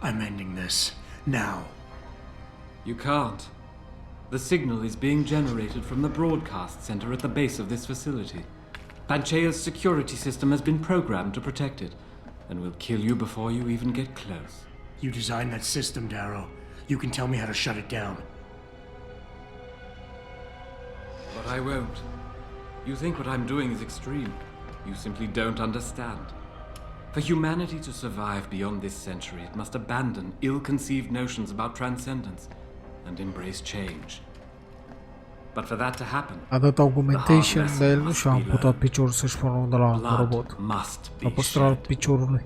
E: I'm ending this. Now.
K: You can't. The signal is being generated from the broadcast center at the base of this facility. Panchea's security system has been programmed to protect it, and will kill you before you even get close.
E: You designed that system, Darrow. You can tell me how to shut it down.
K: But I won't. You think what I'm doing is extreme. You simply don't understand. For humanity to survive beyond this century, it must abandon ill-conceived notions about transcendence and embrace change. But for that to happen,
A: a dat augmentation, dar el nu și-a amputat piciorul să-și pună unul de la robot. A păstrat piciorul lui.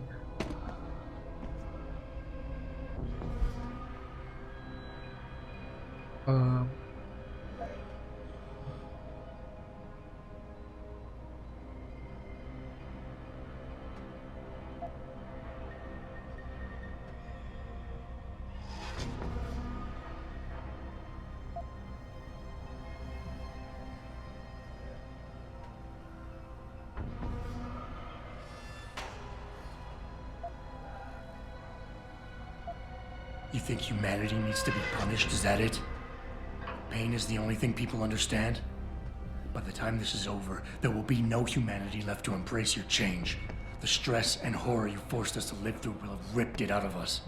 E: You think humanity needs to be punished, is that it? Pain is the only thing people understand? By the time this is over, there will be no humanity left to embrace your change. The stress and horror you forced us to live through will have ripped it out of us.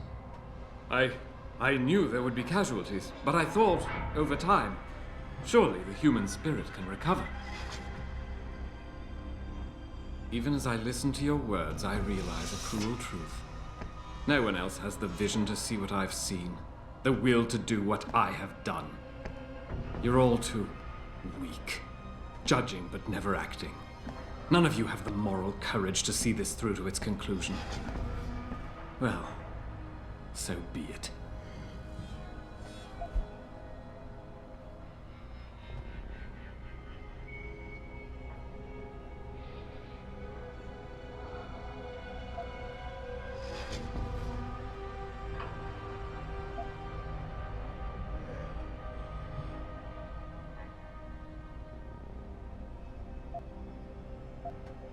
K: I knew there would be casualties, but I thought, over time, surely the human spirit can recover. Even as I listen to your words, I realize a cruel truth. No one else has the vision to see what I've seen, the will to do what I have done. You're all too weak, judging but never acting. None of you have the moral courage to see this through to its conclusion. Well, so be it.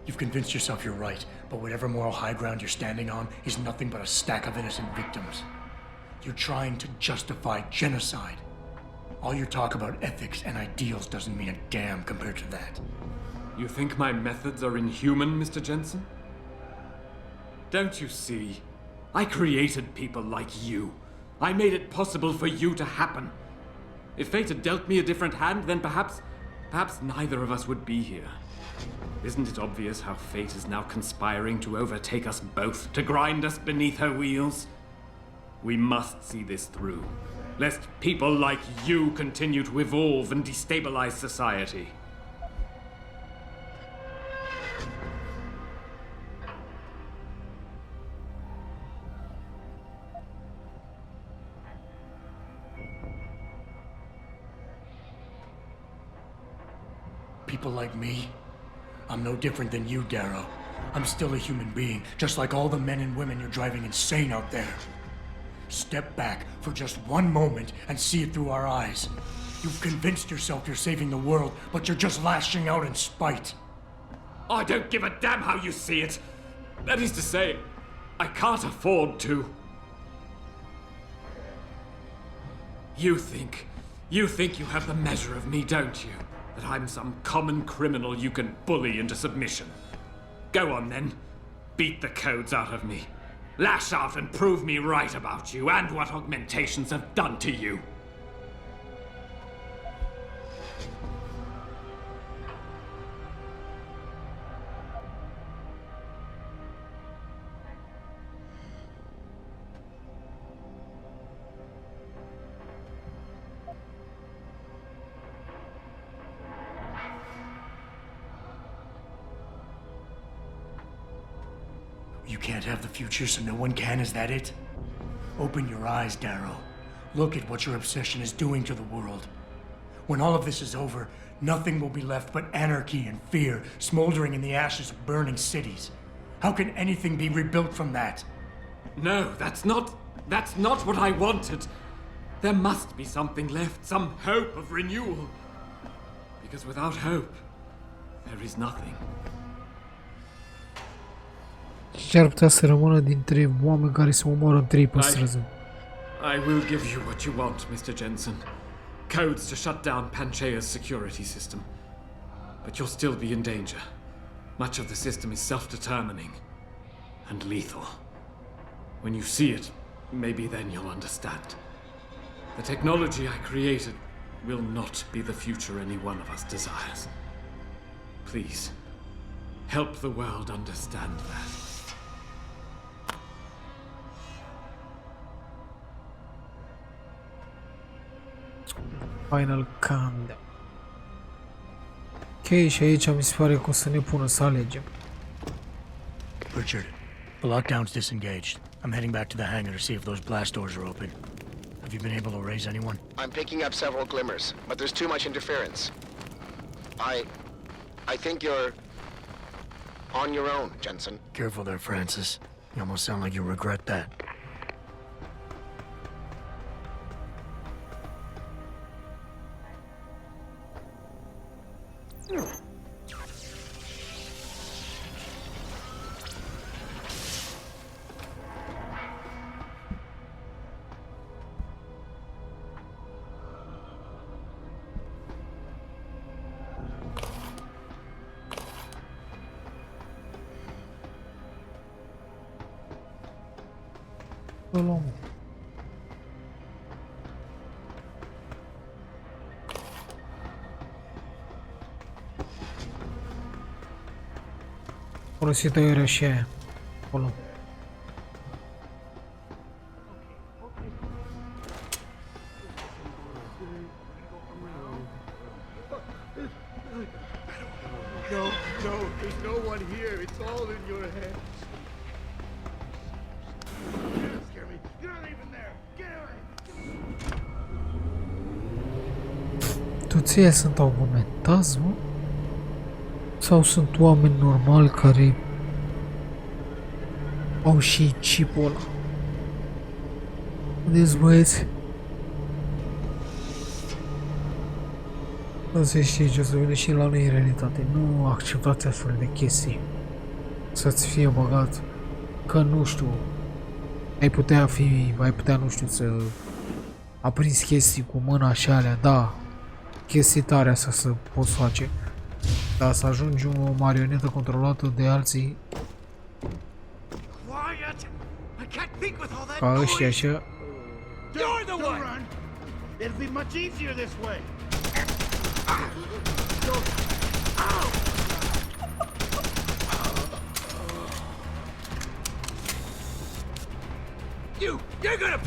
E: You've convinced yourself you're right, but whatever moral high ground you're standing on is nothing but a stack of innocent victims. You're trying to justify genocide. All your talk about ethics and ideals doesn't mean a damn compared to that.
K: You think my methods are inhuman, Mr. Jensen? Don't you see? I created people like you. I made it possible for you to happen. If fate had dealt me a different hand, then perhaps perhaps neither of us would be here. Isn't it obvious how fate is now conspiring to overtake us both, to grind us beneath her wheels? We must see this through, lest people like you continue to evolve and destabilize society.
E: People like me? I'm no different than you, Darrow. I'm still a human being, just like all the men and women you're driving insane out there. Step back for just one moment and see it through our eyes. You've convinced yourself you're saving the world, but you're just lashing out in spite.
K: I don't give a damn how you see it. That is to say, I can't afford to. You think you have the measure of me, don't you? That I'm some common criminal you can bully into submission. Go on then. Beat the codes out of me. Lash out and prove me right about you and what augmentations have done to you.
E: You can't have the future, so no one can, is that it? Open your eyes, Darrow. Look at what your obsession is doing to the world. When all of this is over, nothing will be left but anarchy and fear, smoldering in the ashes of burning cities. How can anything be rebuilt from that?
K: No, that's not what I wanted. There must be something left, some hope of renewal. Because without hope, there is nothing.
A: Și ar putea să rămână dintre oameni care se omoară în trei pe străzi.
K: I will give you what you want, Mr. Jensen. Codes to shut down Panchaea's security system. But you'll still be in danger. Much of the system is self-determining and lethal. When you see it, maybe then you'll understand. The technology I created will not be the future any one of us desires. Please, help the world understand that.
A: Final countdown. Ok, și aici mi se pare că o să ne pună să alegem.
E: Richard, the lockdown's disengaged. I'm heading back to the hangar to see if those blast doors are open. Have you been able to raise anyone?
D: I'm picking up several glimmers, but there's too much interference. I think you're on your own, Jensen.
E: Careful there, Francis. You almost sound like you regret that.
A: Folosită era și aia. Acolo.
J: No, there's no one here. It's all in your head. Don't scare me. You're not even there. Get away.
A: Toți ăia sunt augmentați, mă? Sau sunt oameni normali care au și chipul ăla? Unde-s băieți? Nu se știe ce o să vină și la noi în realitate. Nu acceptați astfel de chestii. Să-ți fie băgat că nu știu. Ai putea, nu știu, să aprinzi chestii cu mâna și alea, da. Chestii tare astea să poți face. Dar să ajungi o marionetă controlată de alții ca ăștia așa.
J: You're the one. It'll be much easier this way. You're gonna...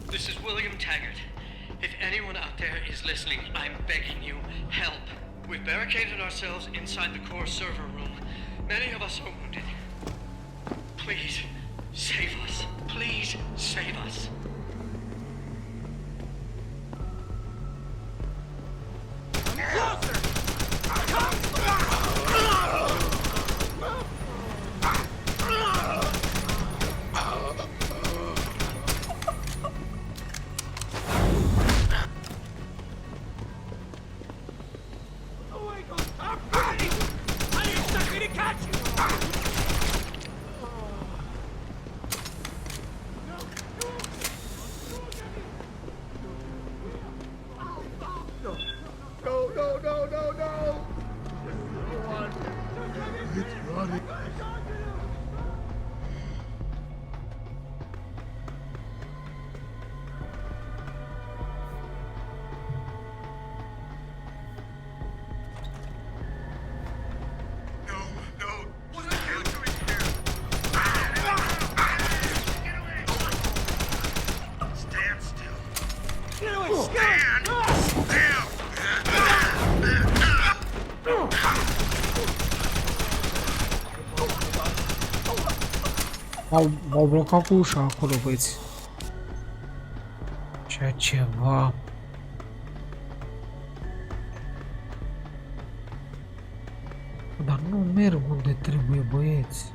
N: This is William Taggart. If anyone out there is listening, I'm begging you, help. We've barricaded ourselves inside the core server room. Many of us are wounded. Please, save us. Please, save us.
J: Closer!
A: M-au blocat cu ușa acolo, băieți. Ce ceva. Dar nu merg unde trebuie, băieți.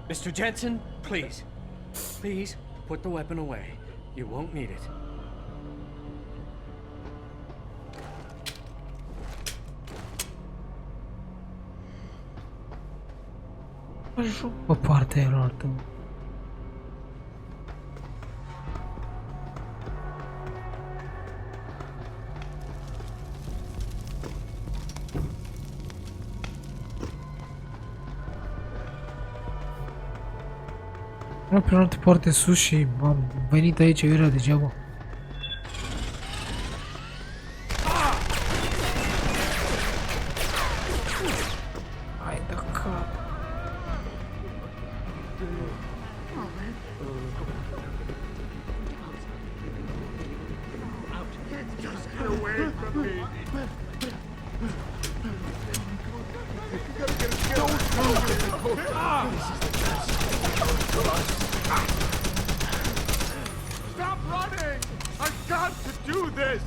N: Mr. Jensen, please. Please, put the weapon away. You won't need it.
A: Ajung pe partea aia. Era pe alte parte sus și am venit aici, eu era degeaba. Hai de cap.
J: Stop running! I've got to do this!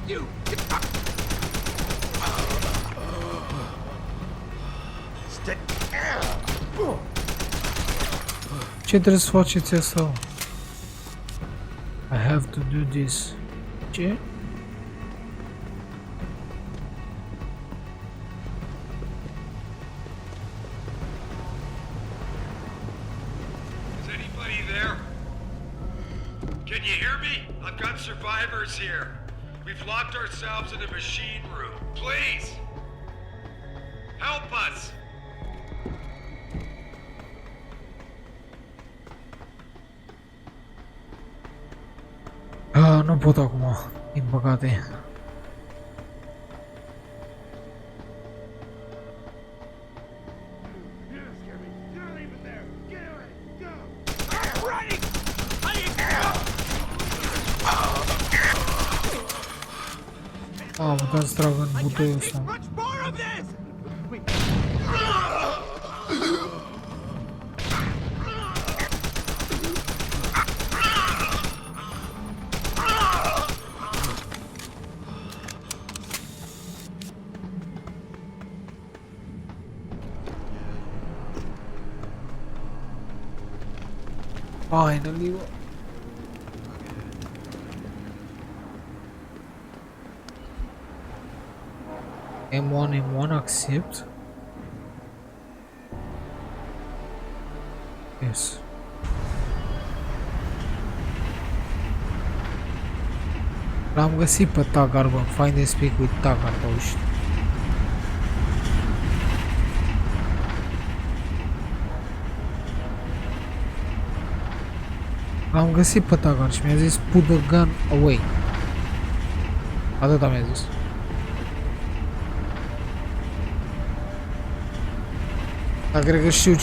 J: You! Stay.
A: Ce trebuie să faceți asta? I have to do this. Ce?
O: Can you hear me? I've got survivors here. We've locked ourselves in a machine room. Please!
C: Help us!
A: Nu pot acum, din păcate. Am putea să trag în butoiul ăsta. Finally. M1 accept. Yes. L-am găsit pe Taggart, bă. Find and speak with Taggart, auzi. L-am găsit pe Taggart și mi-a zis put the gun away. Atâta mi-a zis. Dar cred că știu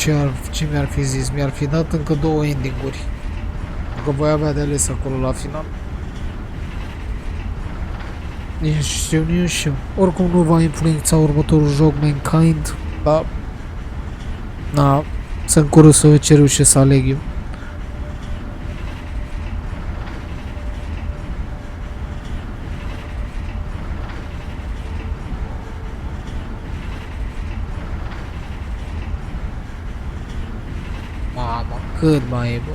A: ce mi-ar fi zis. Mi-ar fi dat încă 2 ending-uri. Că voi avea de ales acolo la final. Nici știu. Oricum nu va influența următorul joc Mankind. Dar... Na, sunt curios să văd ce reușesc să aleg eu. Mamă, cât mai e, bă?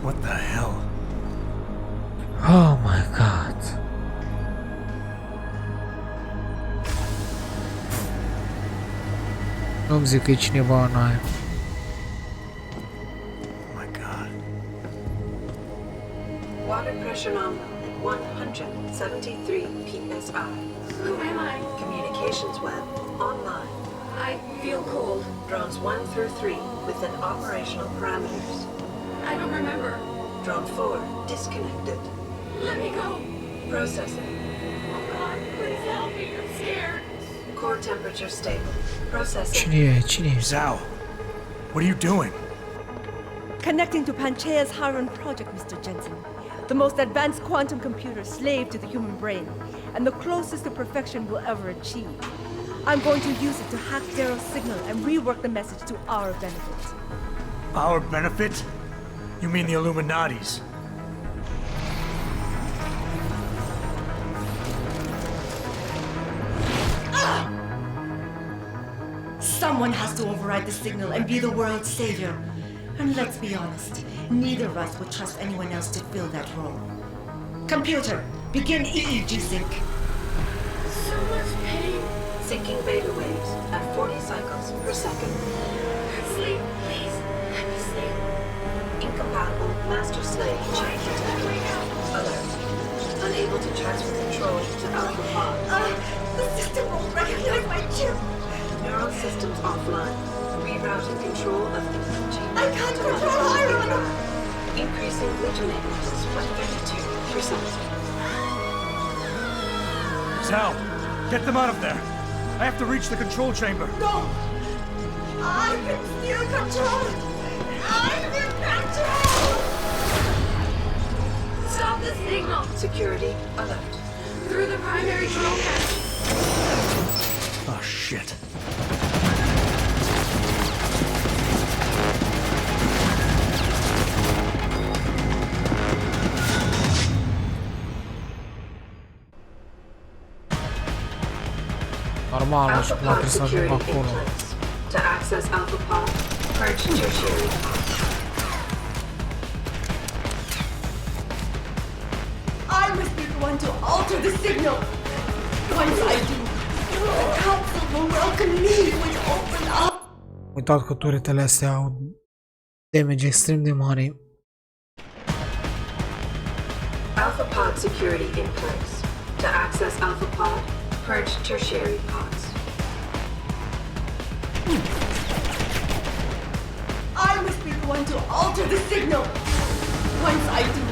E: What the hell?
A: Oh my god. Nu-mi zic că e cineva în aia.
E: My god.
M: Water pressure nominal at 173 psi.
P: Who am I?
M: Communications web online.
P: I feel cold.
M: Drones 1 through 3 within operational parameters.
P: I don't remember.
M: Drone 4 disconnected.
P: Let me go.
M: Processing.
P: Oh God, please help me. I'm scared.
M: Core temperature stable. Processing.
A: Cine e?
E: Zhao, what are you doing?
F: Connecting to Panchea's Haran project, Mr. Jensen. The most advanced quantum computer slave to the human brain, and the closest to perfection we'll ever achieve. I'm going to use it to hack Darrow's signal and rework the message to our benefit.
E: Our benefit? You mean the Illuminati's?
F: Someone has to override the signal and be the world's savior. And let's be honest, neither of us would trust anyone else to fill that role. Computer, begin EEG sync.
P: So much pain.
M: Syncing beta waves at 40 cycles per second.
P: Sleep, please. Let me sleep.
M: Incompatible master-slave chain detected. Alert. Unable to transfer control to Alpha Pod.
F: The system won't recognize my chip.
M: Neural systems offline. Rerouting control of the chain.
F: I can't control Iron!
M: Increasing glutamate levels by 32%.
E: Zhao, get them out of there. I have to reach the control chamber.
F: No! I can still control! I'm in control!
P: Stop the signal.
M: Security alert.
P: Through the primary drone hatch.
E: Oh, shit.
A: Normal, nu știu cum trebuie să ajung acolo.
M: To access Alpha Pod, purge tertiary.
F: one to alter the signal. Once I do, the council will welcome me with open arms.
A: Uitat că turetele astea au damage extrem de mare.
M: Alpha pod security in place. To access Alpha pod, purge tertiary pods.
F: I must be the one to alter the signal. Once I do,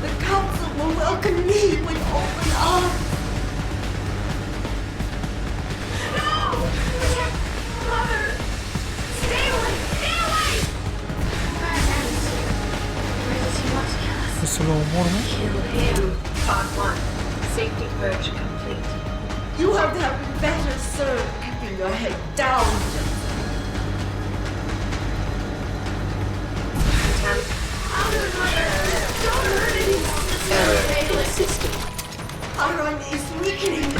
F: the council will welcome me with open arms.
P: No! Mother! Stay away! Stay away! Where does he want to kill us?
A: O să-l omor, nu?
M: Kill him. Pod 1. Safety purge complete.
F: You have to have been better served keeping your head down.
P: Don't hurt anyone.
M: Error in system.
F: Iron is weakening.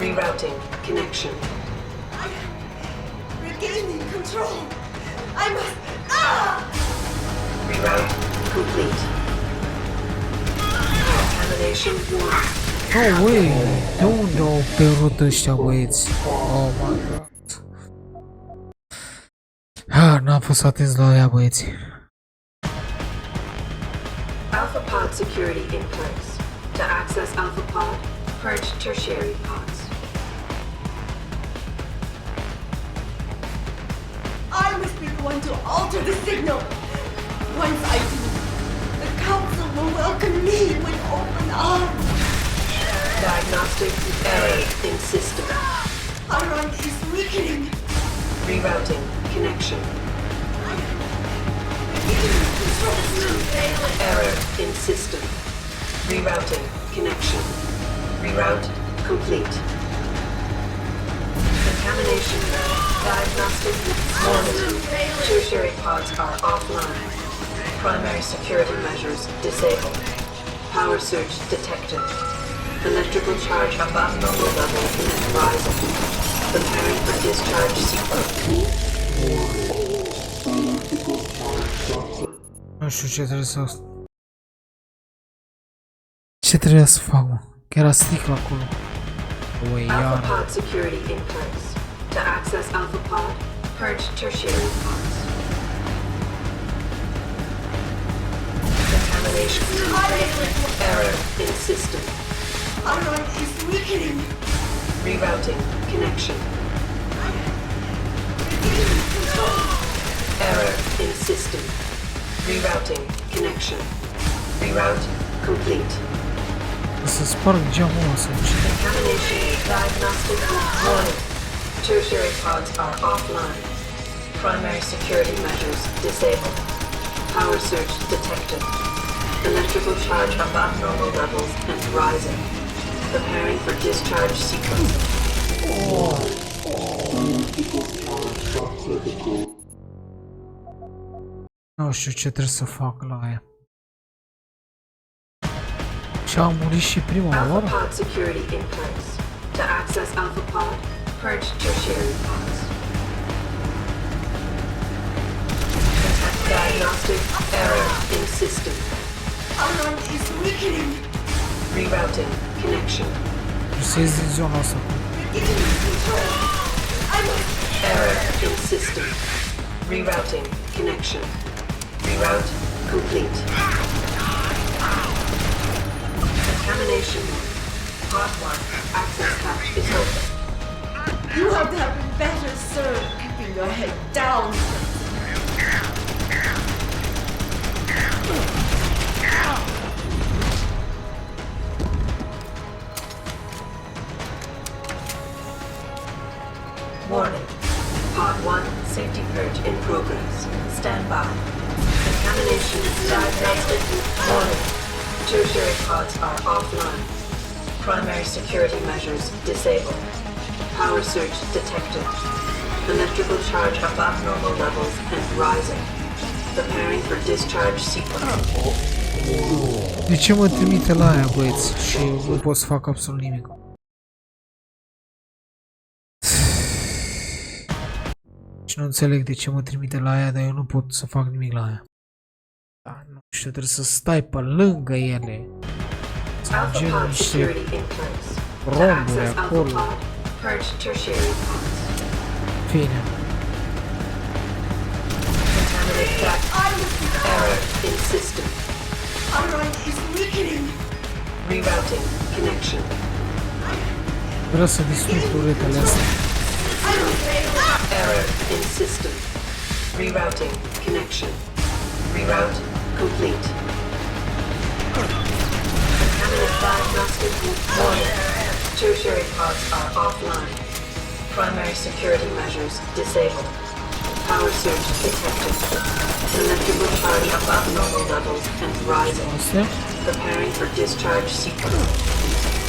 M: Rerouting connection.
F: I am regaining control. I must.
M: Reroute complete. Contamination 1.
A: Oh, way! De unde au apărut ăștia băieți? Oh my god. N-am fost atenți la ea, băieți.
M: Alpha pod security in place. To access Alpha pod, purge tertiary pods.
F: I must be the one to alter the signal. Once I do, the council will welcome me with open arms.
M: Diagnostic error in system.
F: Iron is weakening.
M: Rerouting connection. Error in system. Rerouting connection. Reroute complete. Contamination. Diagnostic warning. Tertiary pods are offline. Primary security measures disabled. Power surge detected. Electrical charge above normal level is rising. Preparing for discharge sequence.
A: Nu știu ce trebuie să... Ce trebuie să fac, mă? Că era sticlă acolo. Ui,
M: Alpha
A: iar.
M: pod security in place. To access Alpha pod, purge tertiary pods. Contamination. Error in system.
F: Iron is weakening.
M: Rerouting connection. Error in system. Rerouting connection. Reroute complete.
A: Să sparg geamul ăsta.
M: Contamination diagnostic warning. Tertiary pods are offline. Primary security measures disabled. Power surge detected. Electrical charge above normal levels and rising. Preparing for discharge sequence.
A: Nu știu ce trebuie să fac la aia. Și a murit și prima
M: Alpha
A: oară?
M: pod security in place. To access Alpha pod, purge tertiary pods. Diagnostic error in system.
F: Iron is weakening.
M: Rerouting connection.
A: Să ies din zona asta.
M: Error in system. Rerouting connection. Reroute complete. Contamination. Pod 1 access hatch is open.
F: You have to have been better served keeping your head down.
M: Warning. Pod 1 safety purge in progress. Stand by. Contamination diagnostic. Warning. Tertiary pods are offline. Primary security measures disabled. Power surge detected. Electrical charge above normal levels and rising. Preparing for discharge sequence.
A: De ce mă trimite la aia, băieți? Și nu pot să fac absolut nimic. Și nu înțeleg de ce mă trimite la aia, dar eu nu pot să fac nimic la aia. Da, nu știu, trebuie să stai pe lângă ele. Să
M: Alpha
A: gen
M: pod
A: niște
M: security in place. To
A: romburi
M: access Alpha
A: acolo.
M: pod, purge tertiary pods.
A: Fine.
M: Contaminate data. Error in system.
P: Alright, he's weakening.
M: Rerouting connection.
A: Vreau să distrug turetele astea.
M: Error in system. Rerouting connection. Reroute complete. Contaminant diagnostic warning. Tertiary pods are offline. Primary security measures disabled. Power surge detected. Electrical charge above normal levels and rising. Preparing for discharge sequence.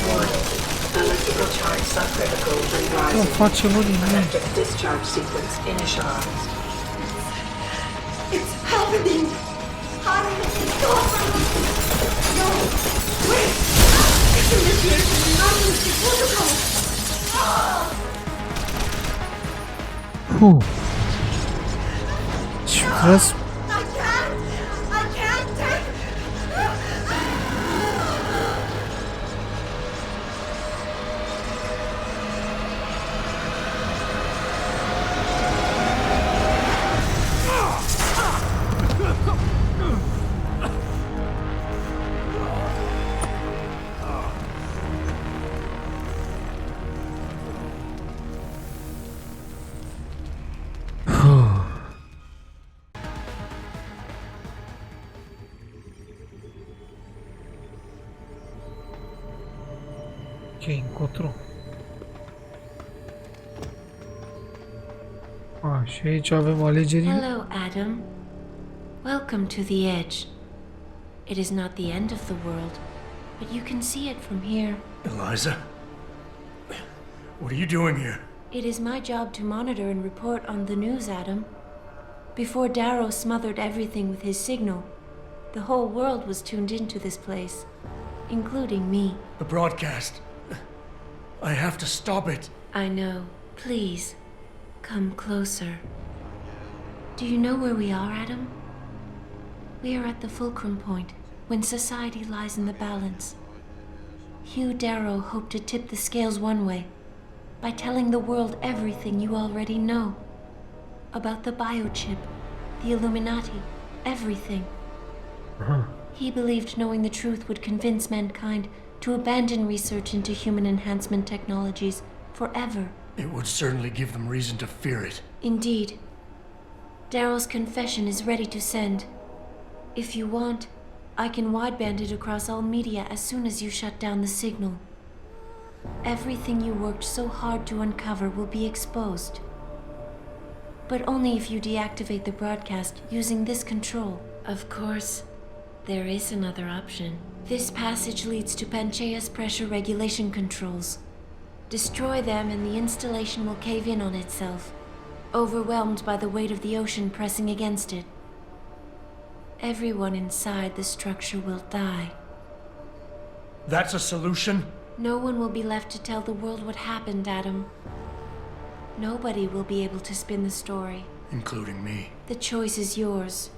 M: Warning. Electrical charge subcritical and rising. Electric discharge sequence initialized.
P: It's happening. Stop. No. Wait. It's initiation emergency protocol.
A: Și vreau să...
P: I can't take.
A: Ok, încotro. Și aici avem alegerile.
Q: Hello, Adam. Welcome to the edge. It is not the end of the world, but you can see it from here.
E: Eliza? What are you doing here?
Q: It is my job to monitor and report on the news, Adam. Before Darrow smothered everything with his signal, the whole world was tuned into this place, including me.
E: The broadcast. I have to stop it.
Q: I know. Please, come closer. Do you know where we are, Adam? We are at the fulcrum point, when society lies in the balance. Hugh Darrow hoped to tip the scales one way, by telling the world everything you already know. About the biochip, the Illuminati, everything. He believed knowing the truth would convince mankind to abandon research into human enhancement technologies forever.
E: It would certainly give them reason to fear it.
Q: Indeed. Darrow's confession is ready to send. If you want, I can wideband it across all media as soon as you shut down the signal. Everything you worked so hard to uncover will be exposed. But only if you deactivate the broadcast using this control. Of course, there is another option. This passage leads to Panchaea's pressure regulation controls. Destroy them and the installation will cave in on itself, overwhelmed by the weight of the ocean pressing against it. Everyone inside the structure will die.
E: That's a solution?
Q: No one will be left to tell the world what happened, Adam. Nobody will be able to spin the story.
E: Including me.
Q: The choice is yours.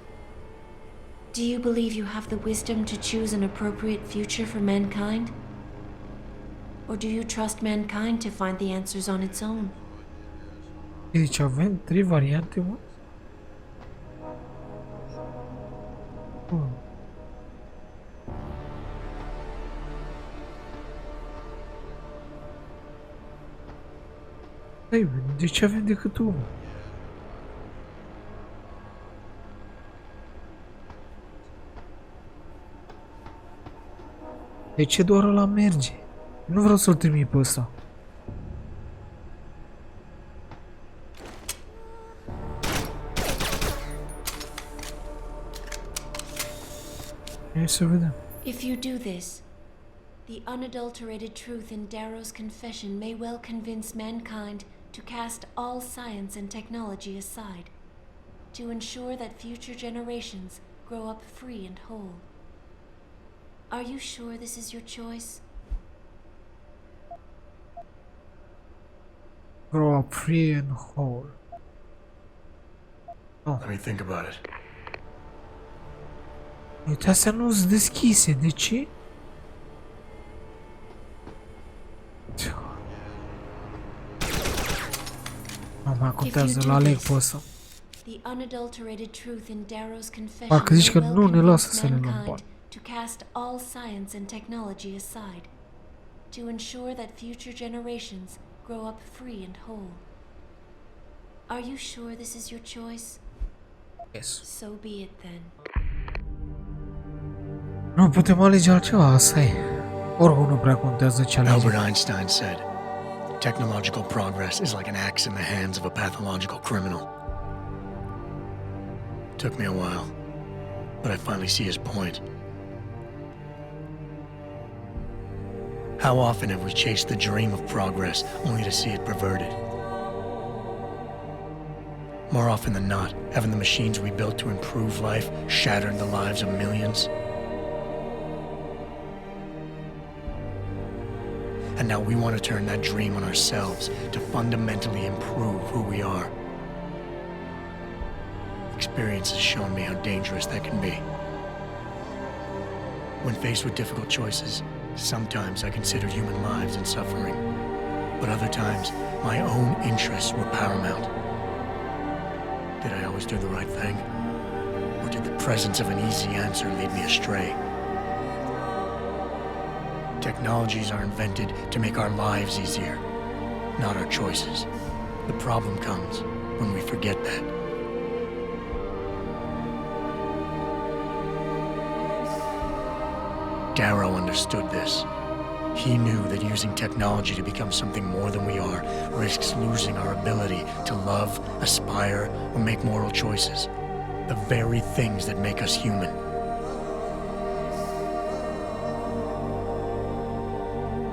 Q: Do you believe you have the wisdom to choose an appropriate future for mankind? Or do you trust mankind to find the answers on its own?
A: Deci avem 3 variante, mă? Ei, de ce avem decât unul? De ce doar ăla merge? Nu vreau să-l trimit pe ăsta. Hai să vedem.
Q: If you do this, the unadulterated truth in Darrow's confession may well convince mankind to cast all science and technology aside, to ensure that future generations grow up free and whole. Are you sure this is your choice?
A: Grow up free and whole. Oh.
E: Let me think about it.
A: Uite, astea nu sunt deschise, de ce? Nu mai
Q: If you
A: contează,
Q: do
A: la aleg
Q: this,
A: pe ăsta.
Q: the unadulterated truth in 𝙃𝙀𝘼𝑠 confession
A: Parcă zici că
Q: will
A: nu ne
Q: convince
A: lasă să ne luăm
Q: mankind
A: bani.
Q: to cast all science and technology aside, to ensure that future generations grow up free and whole. Are you sure this is your choice?
A: Yes.
Q: So be it then.
A: Nu putem alege altceva, asta e. Oricum nu prea contează ce alegem.
E: Albert Einstein said, technological progress is like an axe in the hands of a pathological criminal. Took me a while, but I finally see his point. How often have we chased the dream of progress only to see it perverted? More often than not, haven't the machines we built to improve life shattered the lives of millions? And now we want to turn that dream on ourselves to fundamentally improve who we are. Experience has shown me how dangerous that can be. When faced with difficult choices, sometimes I considered human lives and suffering, but other times my own interests were paramount. Did I always do the right thing? Or did the presence of an easy answer lead me astray? Technologies are invented to make our lives easier, not our choices. The problem comes when we forget that. Darrow understood this. He knew that using technology to become something more than we are risks losing our ability to love, aspire, or make moral choices. The very things that make us human.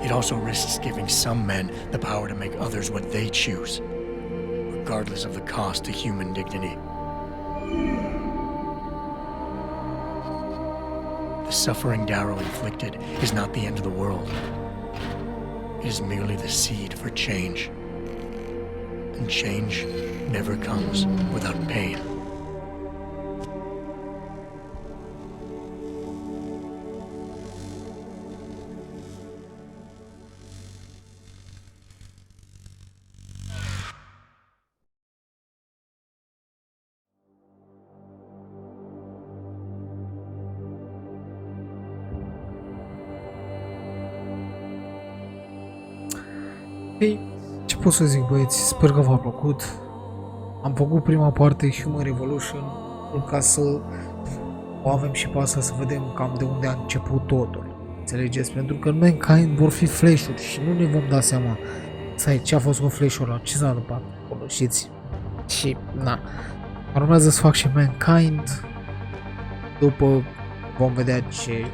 E: It also risks giving some men the power to make others what they choose, regardless of the cost to human dignity. The suffering Darrow inflicted is not the end of the world. It is merely the seed for change. And change never comes without pain.
A: Ei, ce pot să zic, băieți? Sper că v-a plăcut. Am făcut prima parte, Human Revolution, ca să o avem și pe asta, să vedem cam de unde a început totul. Înțelegeți? Pentru că în Mankind vor fi flash-uri și nu ne vom da seama. Stai, ce a fost cu flash-ul ăla? Ce s-a întâmplat acolo, știți? Și, na, urmează să fac și Mankind. După vom vedea ce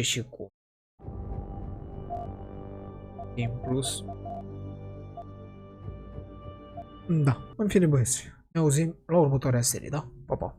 A: și cum. În plus. Da, în fine băieți, ne auzim la următoarea serie, da? Pa, pa!